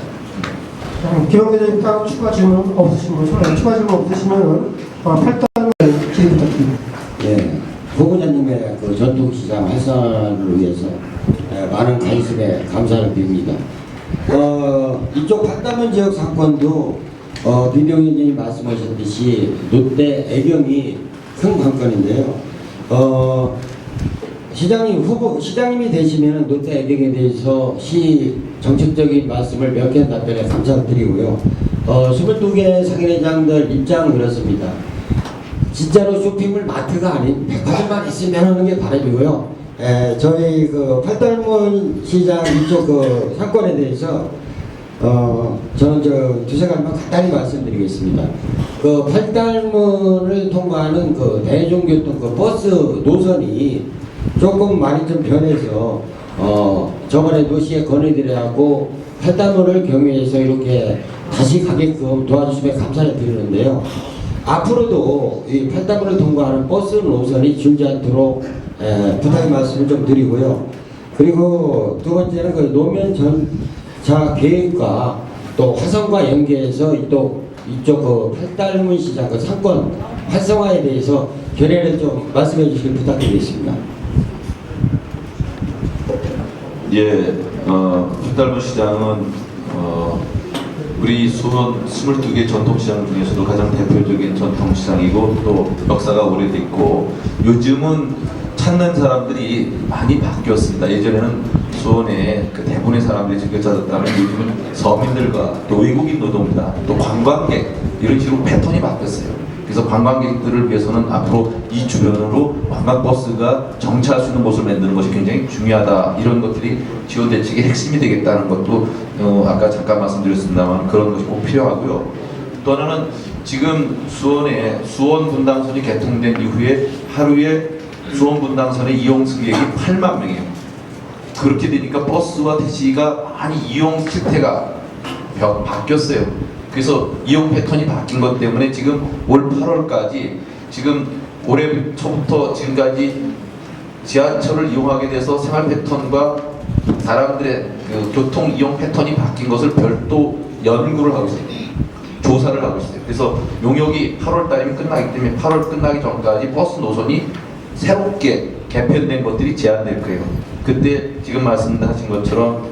기업회장님 따로 추가 질문 없으신 거죠? 추가 질문 없으시면 8단을 질의 부탁드립니다. 예, 후보자님의 그 전통시장 활성화를 위해서 많은 관심에 감사를 드립니다. 이쪽 팔단문 지역 사건도 비명 의원님이 말씀하셨듯이 롯데 애경이 큰 관건인데요. 시장님이 되시면 롯데 애경에 대해서 시 정책적인 말씀을 몇 개 답변에 감사드리고요. 22개 상인회장들 입장은 그렇습니다. 진짜로 쇼핑몰 마트가 아닌 백화점만 있으면 하는 게 바람이고요. 저희 그 팔달문 시장 이쪽 그 사건에 대해서 저는 두세 가지만 간단히 말씀드리겠습니다. 그 팔달문을 통과하는 그 대중교통 그 버스 노선이 조금 많이 좀 변해서 저번에 도시에 건의드려하고 팔달문을 경유해서 이렇게 다시 가게끔 도와주시면 감사를 드리는데요. 앞으로도 이 팔달문을 통과하는 버스 노선이 줄지 않도록 부탁의 말씀을 좀 드리고요. 그리고 두 번째는 그 노면 전차 계획과 또 화성과 연계해서 이쪽 그 팔달문 시장 그 상권 활성화에 대해서 견해를 좀 말씀해 주시길 부탁드리겠습니다. 예, 팔달문 시장은 우리 수원 22개 전통시장 중에서도 가장 대표적인 전통시장이고 또 역사가 오래됐고 요즘은 찾는 사람들이 많이 바뀌었습니다. 예전에는 수원에 그 대부분의 사람들이 즐겨 찾았다면 요즘은 서민들과 또 외국인 노동자 또 관광객 이런 식으로 패턴이 바뀌었어요. 그래서 관광객들을 위해서는 앞으로 이 주변으로 관광버스가 정차할 수 있는 곳을 만드는 것이 굉장히 중요하다. 이런 것들이 지원 대책의 핵심이 되겠다는 것도 아까 잠깐 말씀드렸습니다만 그런 것이 꼭 필요하고요. 또 하나는 지금 수원에 수원 분당선이 개통된 이후에 하루에 수원 분당선의 이용 승객이 8만 명이에요. 그렇게 되니까 버스와 택시가 많이 이용 실태가 바뀌었어요. 그래서 이용 패턴이 바뀐 것 때문에 지금 올 8월까지 지금 올해 초부터 지금까지 지하철을 이용하게 돼서 생활 패턴과 사람들의 그 교통 이용 패턴이 바뀐 것을 별도 연구를 하고 있어요. 조사를 하고 있어요. 그래서 용역이 8월 달이면 끝나기 때문에 8월 끝나기 전까지 버스 노선이 새롭게 개편된 것들이 제한될 거예요. 그때 지금 말씀하신 것처럼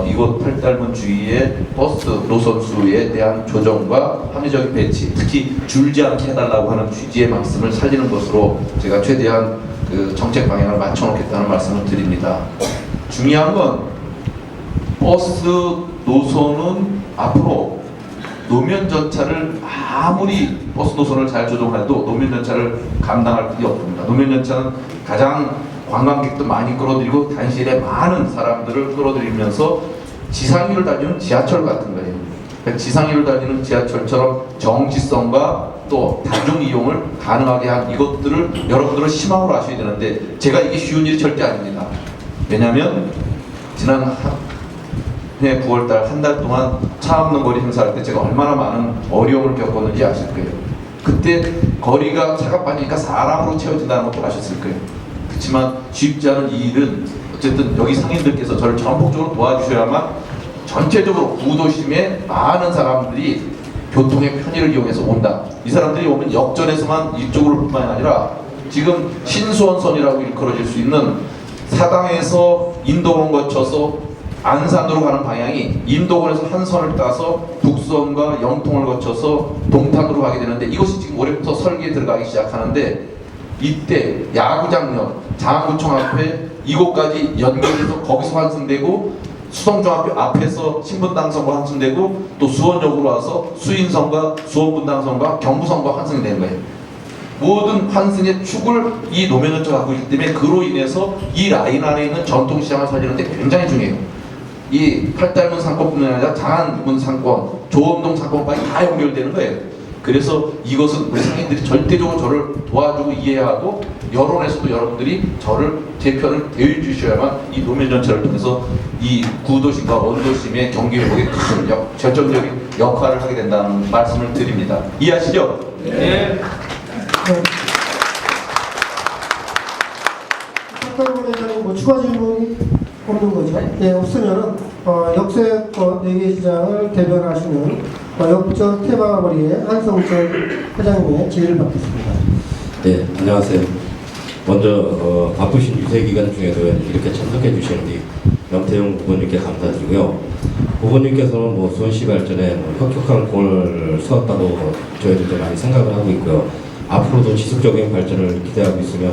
이곳 팔달문 주위의 버스 노선 수에 대한 조정과 합리적인 배치, 특히 줄지 않게 해달라고 하는 취지의 말씀을 살리는 것으로 제가 최대한 그 정책 방향을 맞춰놓겠다는 말씀을 드립니다. 중요한 건 버스 노선은 앞으로 노면 전차를 아무리 버스 노선을 잘 조정해도 노면 전차를 감당할 길이 없습니다. 노면 전차는 가장 관광객도 많이 끌어들이고 단시일에 많은 사람들을 끌어들이면서 지상위를 달리는 지하철 같은 거예요. 그러니까 지상위를 달리는 지하철처럼 정지성과 또 다중 이용을 가능하게 한 이것들을 여러분들은 희망으로 하셔야 되는데 제가 이게 쉬운 일이 절대 아닙니다. 왜냐하면 지난 해 9월달 한 달 동안 차 없는 거리 행사할 때 제가 얼마나 많은 어려움을 겪었는지 아실 거예요. 그때 거리가 차가 빠지니까 사람으로 채워진다는 것도 아셨을 거예요. 그렇지만 쉽지 않은 이 일은 어쨌든 여기 상인들께서 저를 전폭적으로 도와주셔야만 전체적으로 구도심에 많은 사람들이 교통의 편의를 이용해서 온다. 이 사람들이 오면 역전에서만 이쪽으로 뿐만 아니라 지금 신수원선이라고 일컬어질 수 있는 사당에서 인도원 거쳐서 안산으로 가는 방향이 인도권에서 한 선을 따서 북선과 영통을 거쳐서 동탄으로 가게 되는데 이것이 지금 올해부터 설계에 들어가기 시작하는데 이때 야구장역, 장안구청 앞에 이곳까지 연결해서 거기서 환승되고 수성중학교 앞에서 신분당선과 환승되고 또 수원역으로 와서 수인선과 수원분당선과 경부선과 환승이 되는 거예요. 모든 환승의 축을 이 노면전차가 갖고 있기 때문에 그로 인해서 이 라인 안에 있는 전통시장을 살리는데 굉장히 중요해요. 이 팔달문 상권뿐만 아니라 장안문 상권, 조원동 상권까지 다 연결되는 거예요. 그래서 이것은 우리 상인들이 절대적으로 저를 도와주고 이해하고 여론에서도 여러분들이 저를 제 편을 대해주셔야만 이 노면전차를 통해서 이 구도심과 원도심의 경기 회복에 큰 결정적인 역할을 하게 된다는 말씀을 드립니다. 이해하시죠? 네. 팔달문 회장님 뭐 추가 질문이 없는 거죠? 네, 없으면은 역세 내개시장을 대변하시는 역전 테마거리의 한성철 회장님의 질의를 받겠습니다. 네, 안녕하세요. 먼저 바쁘신 유세 기간 중에도 이렇게 참석해 주신 우리 염태용 후보님께 감사드리고요. 후보님께서는 뭐 수원시 발전에 혁혁한 공을 세웠다고 저희들도 많이 생각을 하고 있고요. 앞으로도 지속적인 발전을 기대하고 있으며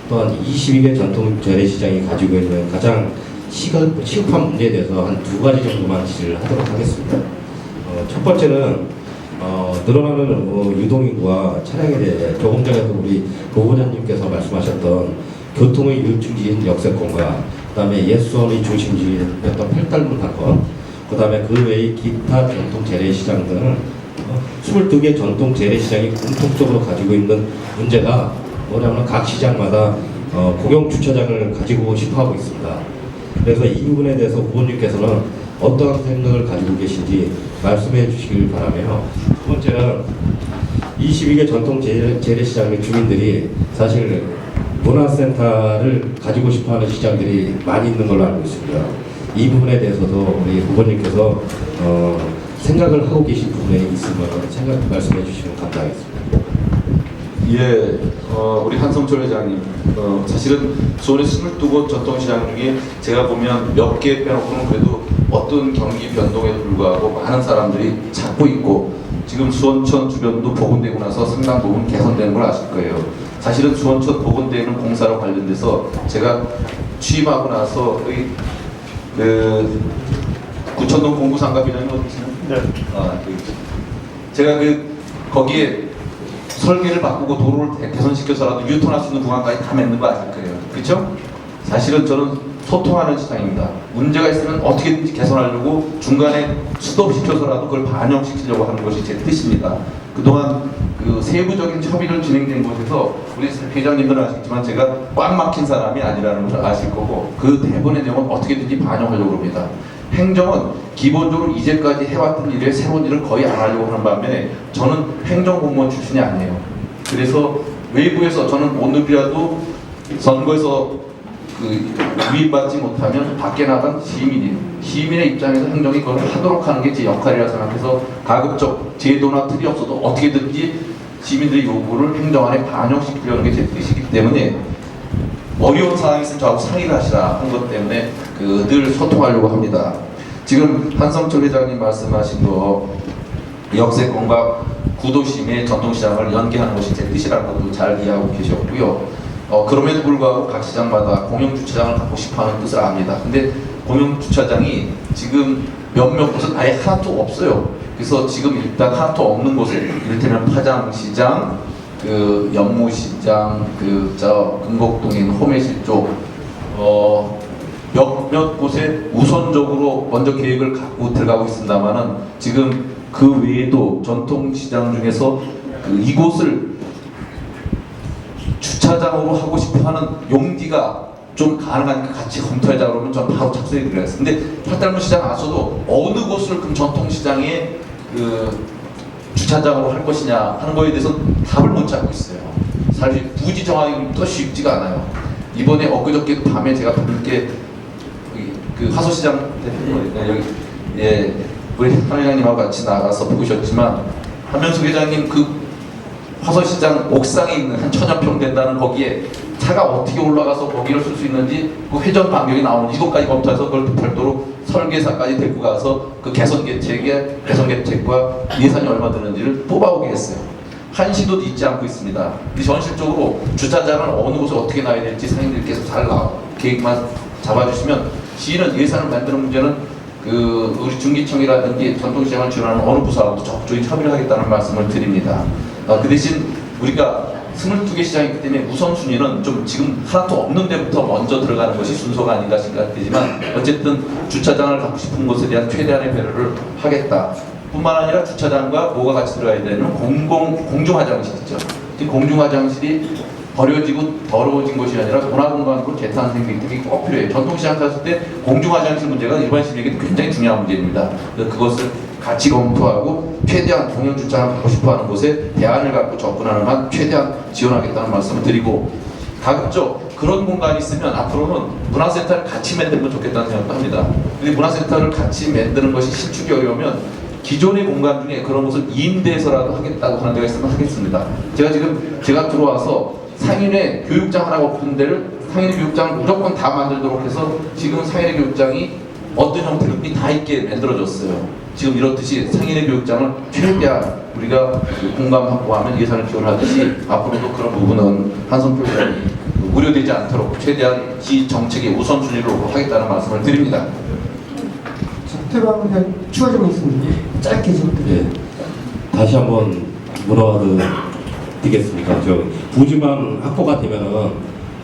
또한 22개 전통 재래시장이 가지고 있는 가장 시급한 문제에 대해서 한 두 가지 정도만 지적을 하도록 하겠습니다. 첫 번째는 늘어나는 유동인구와 차량에 대해 조금 전에도 우리 후보자님께서 말씀하셨던 교통의 유증지인 역세권과 그 다음에 옛 수원의 중심지였던 팔달문 사건, 그 다음에 그 외의 기타 전통 재래시장 등 22개 전통 재래시장이 공통적으로 가지고 있는 문제가 뭐냐면 각 시장마다 공영 주차장을 가지고 싶어 하고 있습니다. 그래서 이 부분에 대해서 후보님께서는 어떠한 생각을 가지고 계신지 말씀해 주시길 바라며, 두 번째는 22개 전통 재래시장의 주민들이 사실 문화센터를 가지고 싶어하는 시장들이 많이 있는 걸로 알고 있습니다. 이 부분에 대해서도 우리 후보님께서 생각을 하고 계신 부분이 있으면 말씀해 주시면 감사하겠습니다. 예, 우리 한성철 회장님, 사실은 수원의 22곳 전통시장 중에 제가 보면 몇 개 빼놓고는 그래도 어떤 경기 변동에도 불구하고 많은 사람들이 찾고 있고 지금 수원천 주변도 복원되고 나서 상당 부분 개선되는 걸 아실 거예요. 사실은 수원천 복원되는 공사로 관련돼서 제가 취임하고 나서 그 구천동 공구상가 비장님 어디시나요? 네. 제가 거기에 설계를 바꾸고 도로를 개선시켜서라도 유턴할 수 있는 구간까지 다 맺는 거 아실 거예요. 그렇죠? 사실은 저는 소통하는 시장입니다. 문제가 있으면 어떻게든지 개선하려고 중간에 스톱시켜서라도 그걸 반영시키려고 하는 것이 제 뜻입니다. 그동안 그 세부적인 협의를 진행된 곳에서 우리 회장님들은 아시겠지만 제가 꽉 막힌 사람이 아니라는 걸 아실 거고 그 대본의 내용은 어떻게든지 반영하려고 합니다. 행정은 기본적으로 이제까지 해왔던 일에 새로운 일을 거의 안 하려고 하는 반면에 저는 행정공무원 출신이 아니에요. 그래서 외부에서 저는 오늘이라도 선거에서 그 유입받지 못하면 밖에 나간 시민의 입장에서 행정이 그걸 하도록 하는 게 제 역할이라 생각해서 가급적 제도나 틀이 없어도 어떻게든지 시민들의 요구를 행정안에 반영시키려는 게 제 뜻이기 때문에 어려운 상황이 있으면 저하고 상의를 하시라 한 것 때문에 늘 소통하려고 합니다. 지금 한성철 회장님 말씀하신 거 역세권과 구도심의 전통시장을 연계하는 것이 제 뜻이라는 것도 잘 이해하고 계셨고요. 그럼에도 불구하고 각 시장마다 공영주차장을 갖고 싶어하는 뜻을 압니다. 근데 공영주차장이 지금 몇몇 곳은 아예 하나도 없어요. 그래서 지금 일단 하나도 없는 곳에 이를테면 파장시장, 그 연무시장, 금곡동에 있는 호매실 쪽 몇몇 곳에 우선적으로 먼저 계획을 갖고 들어가고 있습니다만은 지금 그 외에도 전통시장 중에서 이곳을 주차장으로 하고 싶어하는 용기가 좀 가능하니까 같이 검토하자 그러면 전 바로 착수해 드려요. 근데 팔달문 시장 안서도 어느 곳을 그럼 전통시장에 주차장으로 할 것이냐 하는 거에 대해서 답을 못 찾고 있어요. 사실 부지 정하기부터 쉽지가 않아요. 이번에 엊그저께 밤에 제가 부를게 그 화소시장 대표님 여기 우리 한 회장님하고 같이 나가서 보셨지만 한명숙 회장님 그 화서시장 옥상에 있는 한 1000여 평 된다는 거기에 차가 어떻게 올라가서 거기를 쓸 수 있는지 그 회전 반경이 나오는 이것까지 검토해서 그걸 별도로 설계사까지 데리고 가서 그 개선 계획과 예산이 얼마 드는지를 뽑아오게 했어요. 한시도 잊지 않고 있습니다. 근데 현실적으로 주차장을 어느 곳에 어떻게 놔야 될지 상인들께서 잘 계획만 잡아주시면 시는 예산을 만드는 문제는 우리 중기청이라든지 전통시장을 지원하는 어느 부서하고도 적극적인 협의를 하겠다는 말씀을 드립니다. 그 대신 우리가 22개 시장이기 때문에 우선순위는 좀 지금 하나도 없는 데부터 먼저 들어가는 것이 순서가 아닌가 생각되지만 어쨌든 주차장을 갖고 싶은 곳에 대한 최대한의 배려를 하겠다. 뿐만 아니라 주차장과 뭐가 같이 들어가야 되는 공중화장실 있죠. 공중화장실이 버려지고 더러워진 것이 아니라 문화공간으로 재탄생되기 때문에 꼭 필요해요. 전통시장 갔을 때 공중화장실 문제가 일반 시민에게 굉장히 중요한 문제입니다. 그것을 같이 검토하고 최대한 공영주차장을 갖고 싶어하는 곳에 대안을 갖고 접근하는 한 최대한 지원하겠다는 말씀을 드리고 가급적 그런 공간이 있으면 앞으로는 문화센터를 같이 만드는 건 좋겠다는 생각도 합니다. 근데 문화센터를 같이 만드는 것이 실축이 어려우면 기존의 공간 중에 그런 것을 임대해서라도 하겠다고 하는 데가 있으면 하겠습니다. 제가 들어와서 상인회 교육장 하나가 없는 데를 상인회 교육장을 무조건 다 만들도록 해서 지금 상인회 교육장이 어떤 형태로 다 있게 만들어졌어요. 지금 이렇듯이 상인회 교육장을 최대한 우리가 공감 확보하면 예산을 지원하듯이 앞으로도 그런 부분은 한성표 의원이 우려되지 않도록 최대한 시 정책의 우선순위로 하겠다는 말씀을 드립니다. 태방 추가 좀 있습니다. 짧게 좀. 예. 다시 한번 물어도 되겠습니까? 부지만 확보가 되면은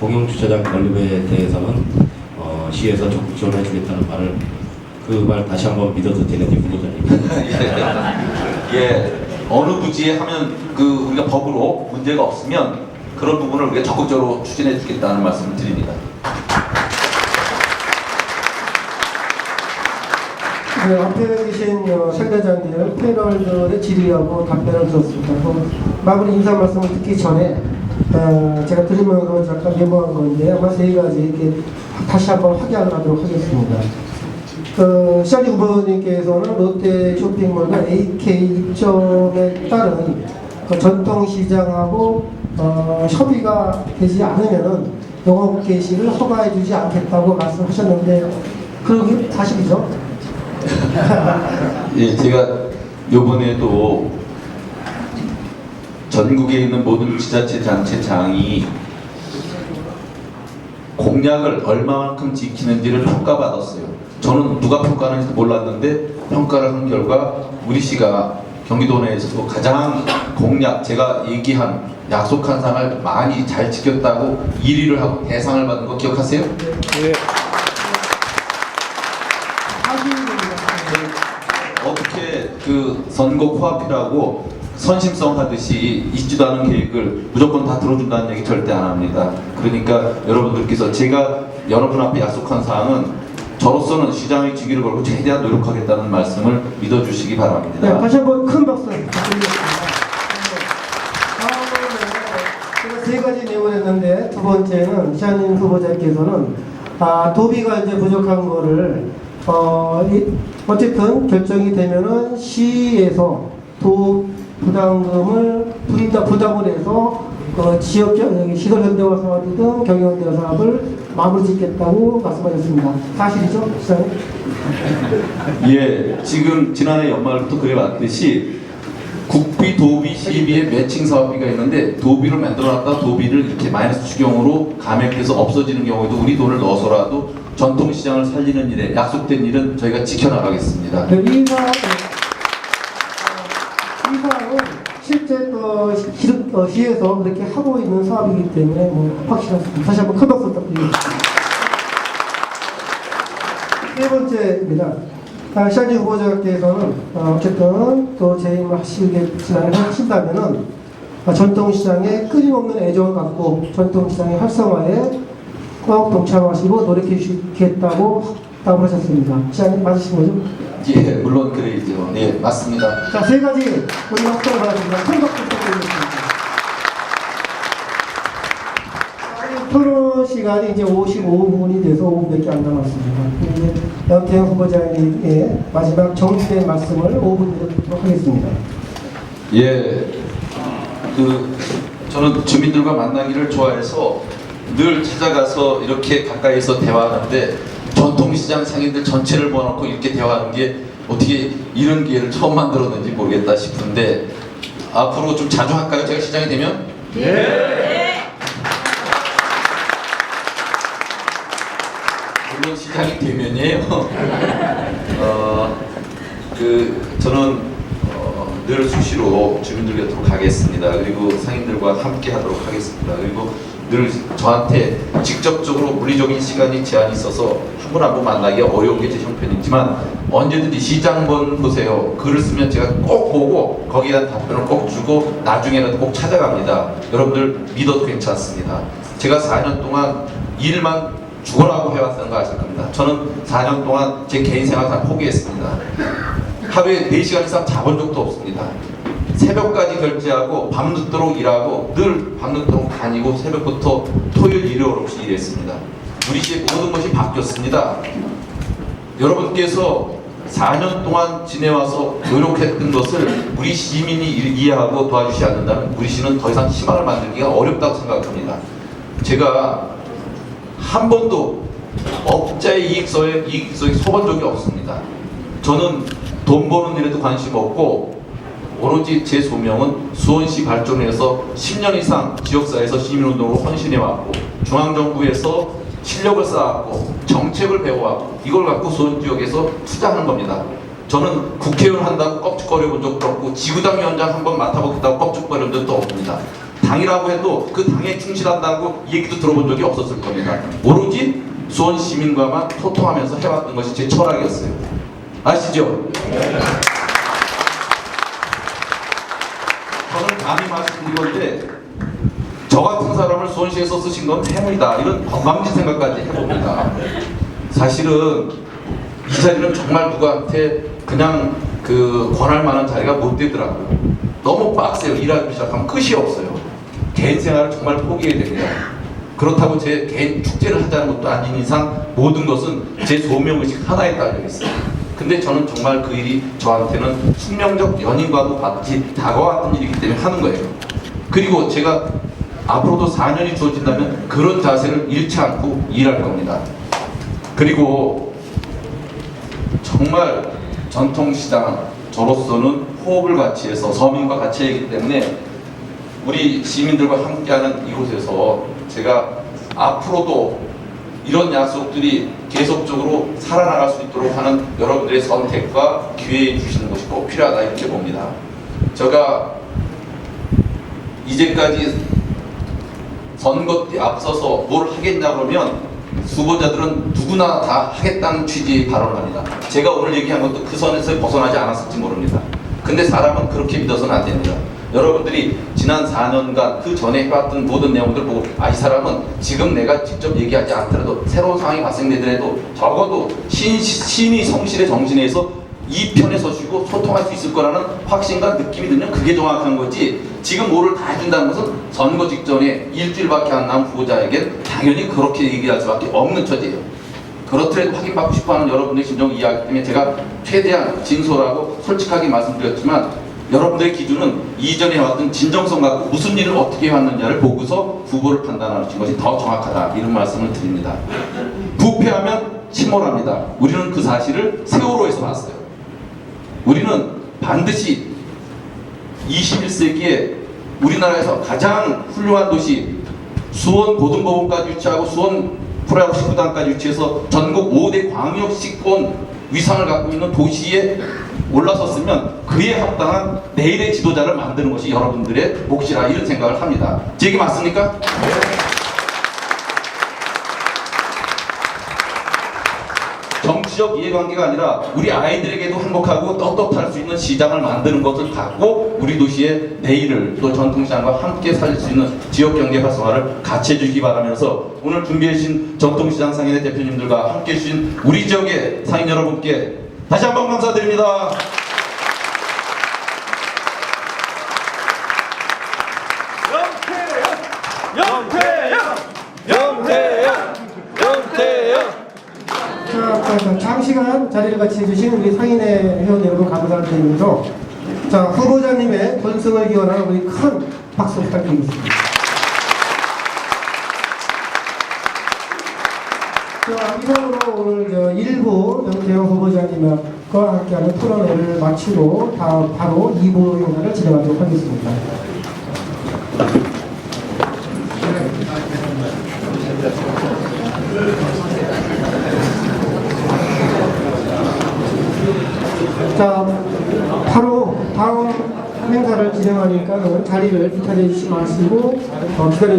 공영주차장 건립에 대해서는 시에서 적극 지원해주겠다는 말을 그 말 다시 한번 믿어도 되는지 후보자님. 예, 어느 부지에 하면 우리가 법으로 문제가 없으면 그런 부분을 우리가 적극적으로 추진해주겠다는 말씀을 드립니다. 네, 앞에 계신 상대장들 패널들의 질의하고 답변을 들었습니다. 마무리 인사 말씀을 듣기 전에 제가 드리면서 잠깐 메모한 건데 아마 세 가지 이렇게 다시 한번 확인을 하도록 하겠습니다. 시장님 후보님께서는 롯데 쇼핑몰과 AK 입점에 따른 전통시장하고 협의가 되지 않으면은 영업 개시를 허가해주지 않겠다고 말씀하셨는데 그게 사실이죠? 예, 제가 이번에도 전국에 있는 모든 지자체 장체장이 공약을 얼마만큼 지키는지를 평가받았어요. 저는 누가 평가하는지도 몰랐는데 평가를 한 결과 우리 시가 경기도 내에서도 가장 공약, 제가 얘기한 약속한 상을 많이 잘 지켰다고 1위를 하고 대상을 받은 거 기억하세요? 네. 이렇게 그 선거 코앞이라고 선심성 하듯이 있지도 않은 계획을 무조건 다 들어준다는 얘기 절대 안 합니다. 그러니까 여러분들께서 제가 여러분 앞에 약속한 사항은 저로서는 시장의 직위를 걸고 최대한 노력하겠다는 말씀을 믿어주시기 바랍니다. 네, 다시 한번 큰 박수 부탁드리겠습니다. 제가 세 가지 내용을 했는데 두 번째는 시장님 후보자께서는 도비가 이제 부족한 거를 어쨌든 결정이 되면은 시에서 부담금을 부담을 해서 지역 시설 현대화 사업이든 경영 현대화 사업을 마무리 짓겠다고 말씀하셨습니다. 사실이죠, 시장님? 예, 지금 지난해 연말부터 그래왔듯이 국비, 도비, 시비의 매칭 사업비가 있는데 도비를 만들어놨다 도비를 이렇게 마이너스 추경으로 감액해서 없어지는 경우에도 우리 돈을 넣어서라도 전통시장을 살리는 일에 약속된 일은 저희가 지켜나가겠습니다. 네, 이 사업은 실제 시에서 그렇게 하고 있는 사업이기 때문에 확실합니다. 다시 한번 큰 박수 부탁드립니다. 세 번째입니다. 시장님 후보자께서는 어쨌든 또 재임을 하신다면은 전통시장에 끊임없는 애정을 갖고 전통시장의 활성화에 꼭 동참하시고 노력해 주시겠다고 답을 하셨습니다. 시장님 맞으신 거죠? 예, 물론 그래야죠. 예, 맞습니다. 자, 세 가지 우리 확정을 받았습니다. 큰 박수 부탁드리겠습니다. 토론 시간이 이제 55분이 돼서 5분밖에 안 남았습니다. 이제 염태영 후보자님의 마지막 정리된 말씀을 5분 드리도록 하겠습니다. 예, 저는 주민들과 만나기를 좋아해서 늘 찾아가서 이렇게 가까이서 대화하는데 전통시장 상인들 전체를 모아놓고 이렇게 대화하는 게 어떻게 이런 기회를 처음 만들었는지 모르겠다 싶은데 앞으로 좀 자주 할까요? 제가 시장이 되면? 물론 시장이 되면이에요. 저는 늘 수시로 주민들 곁으로 가겠습니다. 그리고 상인들과 함께 하도록 하겠습니다. 그리고 늘 저한테 직접적으로 물리적인 시간이 제한이 있어서 한 분 한 분 만나기 어려운 게 제 형편이지만 언제든지 시장 한번 보세요. 글을 쓰면 제가 꼭 보고 거기에 대한 답변을 꼭 주고 나중에는 꼭 찾아갑니다. 여러분들 믿어도 괜찮습니다. 제가 4년 동안 일만 죽어라고 해왔다는 거 아실 겁니다. 저는 4년 동안 제 개인 생활 다 포기했습니다. 하루에 4시간 이상 자본 적도 없습니다. 새벽까지 결제하고 밤늦도록 일하고 늘 밤늦도록 다니고 새벽부터 토요일 일요일 없이 일했습니다. 우리 시의 모든 것이 바뀌었습니다. 여러분께서 4년 동안 지내와서 노력했던 것을 우리 시민이 이해하고 도와주시지 않는다면 우리 시는 더 이상 희망을 만들기가 어렵다고 생각합니다. 제가 한 번도 업자의 이익서에 속은 적이 없습니다. 저는 돈 버는 일에도 관심 없고 오로지 제 소명은 수원시 발전을 위해서 10년 이상 지역사회에서 시민운동으로 헌신해왔고 중앙정부에서 실력을 쌓았고 정책을 배워왔고 이걸 갖고 수원 지역에서 투자하는 겁니다. 저는 국회의원 한다고 껍죽거려 본 적도 없고 지구당 위원장 한번 맡아보겠다고 껍죽거려 본 적도 없습니다. 당이라고 해도 그 당에 충실한다고 얘기도 들어본 적이 없었을 겁니다. 오로지 수원 시민과만 소통하면서 해왔던 것이 제 철학이었어요. 아시죠? 저는 감히 말씀드리건데 저 같은 사람을 수원시에서 쓰신 건 해물이다 이런 건방진 생각까지 해봅니다. 사실은 이 자리는 정말 누구한테 그냥 권할 만한 자리가 못 되더라고요. 너무 빡세요. 일하기 시작하면 끝이 없어요. 개인 생활을 정말 포기해야 됩니다. 그렇다고 제 개인 축제를 하자는 것도 아닌 이상 모든 것은 제 소명의식 하나에 딸려 있어요. 근데 저는 정말 그 일이 저한테는 숙명적 연인과도 같이 다가왔던 일이기 때문에 하는 거예요. 그리고 제가 앞으로도 4년이 주어진다면 그런 자세를 잃지 않고 일할 겁니다. 그리고 정말 전통시장 저로서는 호흡을 같이 해서 서민과 같이 하기 때문에 우리 시민들과 함께하는 이곳에서 제가 앞으로도 이런 약속들이 계속적으로 살아나갈 수 있도록 하는 여러분들의 선택과 기회해 주시는 것이 꼭 필요하다 이렇게 봅니다. 제가 이제까지 선거 때 앞서서 뭘 하겠냐 그러면 후보자들은 누구나 다 하겠다는 취지의 발언을 합니다. 제가 오늘 얘기한 것도 그 선에서 벗어나지 않았을지 모릅니다. 근데 사람은 그렇게 믿어서는 안 됩니다. 여러분들이 지난 4년간 그 전에 해왔던 모든 내용들 보고 이 사람은 지금 내가 직접 얘기하지 않더라도 새로운 상황이 발생되더라도 적어도 신이 성실의 정신에서 이 편에 서시고 소통할 수 있을 거라는 확신과 느낌이 들면 그게 정확한 거지, 지금 뭐를 다 해준다는 것은 선거 직전에 일주일밖에 안 남은 후보자에게 당연히 그렇게 얘기할 수밖에 없는 처지예요. 그렇더라도 확인받고 싶어하는 여러분의 심정을 이해하기 때문에 제가 최대한 진솔하고 솔직하게 말씀드렸지만, 여러분들의 기준은 이전에 해왔던 진정성 갖고 무슨 일을 어떻게 해왔느냐를 보고서 후보를 판단하는 것이 더 정확하다, 이런 말씀을 드립니다. 부패하면 침몰합니다. 우리는 그 사실을 세월호에서 봤어요. 우리는 반드시 21세기에 우리나라에서 가장 훌륭한 도시 수원 고등법원까지 유치하고 수원 프로야구 식구단까지 유치해서 전국 5대 광역시권 위상을 갖고 있는 도시에 올라섰으면 그에 합당한 내일의 지도자를 만드는 것이 여러분들의 몫이라, 이런 생각을 합니다. 제 얘기 맞습니까? 정치적 이해관계가 아니라 우리 아이들에게도 행복하고 떳떳할 수 있는 시장을 만드는 것을 갖고 우리 도시의 내일을, 또 전통시장과 함께 살릴 수 있는 지역경제 활성화를 같이 해주시기 바라면서, 오늘 준비해 주신 전통시장 상인의 대표님들과 함께 해주신 우리 지역의 상인 여러분께 다시 한번 감사드립니다. 자, 장시간 자리를 같이 해주신 우리 상인회 회원 여러분 감사드리면서, 자, 후보자님의 번승을 기원하는 우리 큰 박수 부탁드리겠습니다. 자, 이상으로 오늘 일부 명태영 후보자님과 함께하는 토론회를 마치고 바로 2부 행사를 진행하도록 하겠습니다. 자, 바로 다음 행사를 진행하니까 자리를 비켜주시지 마시고 기다려주시기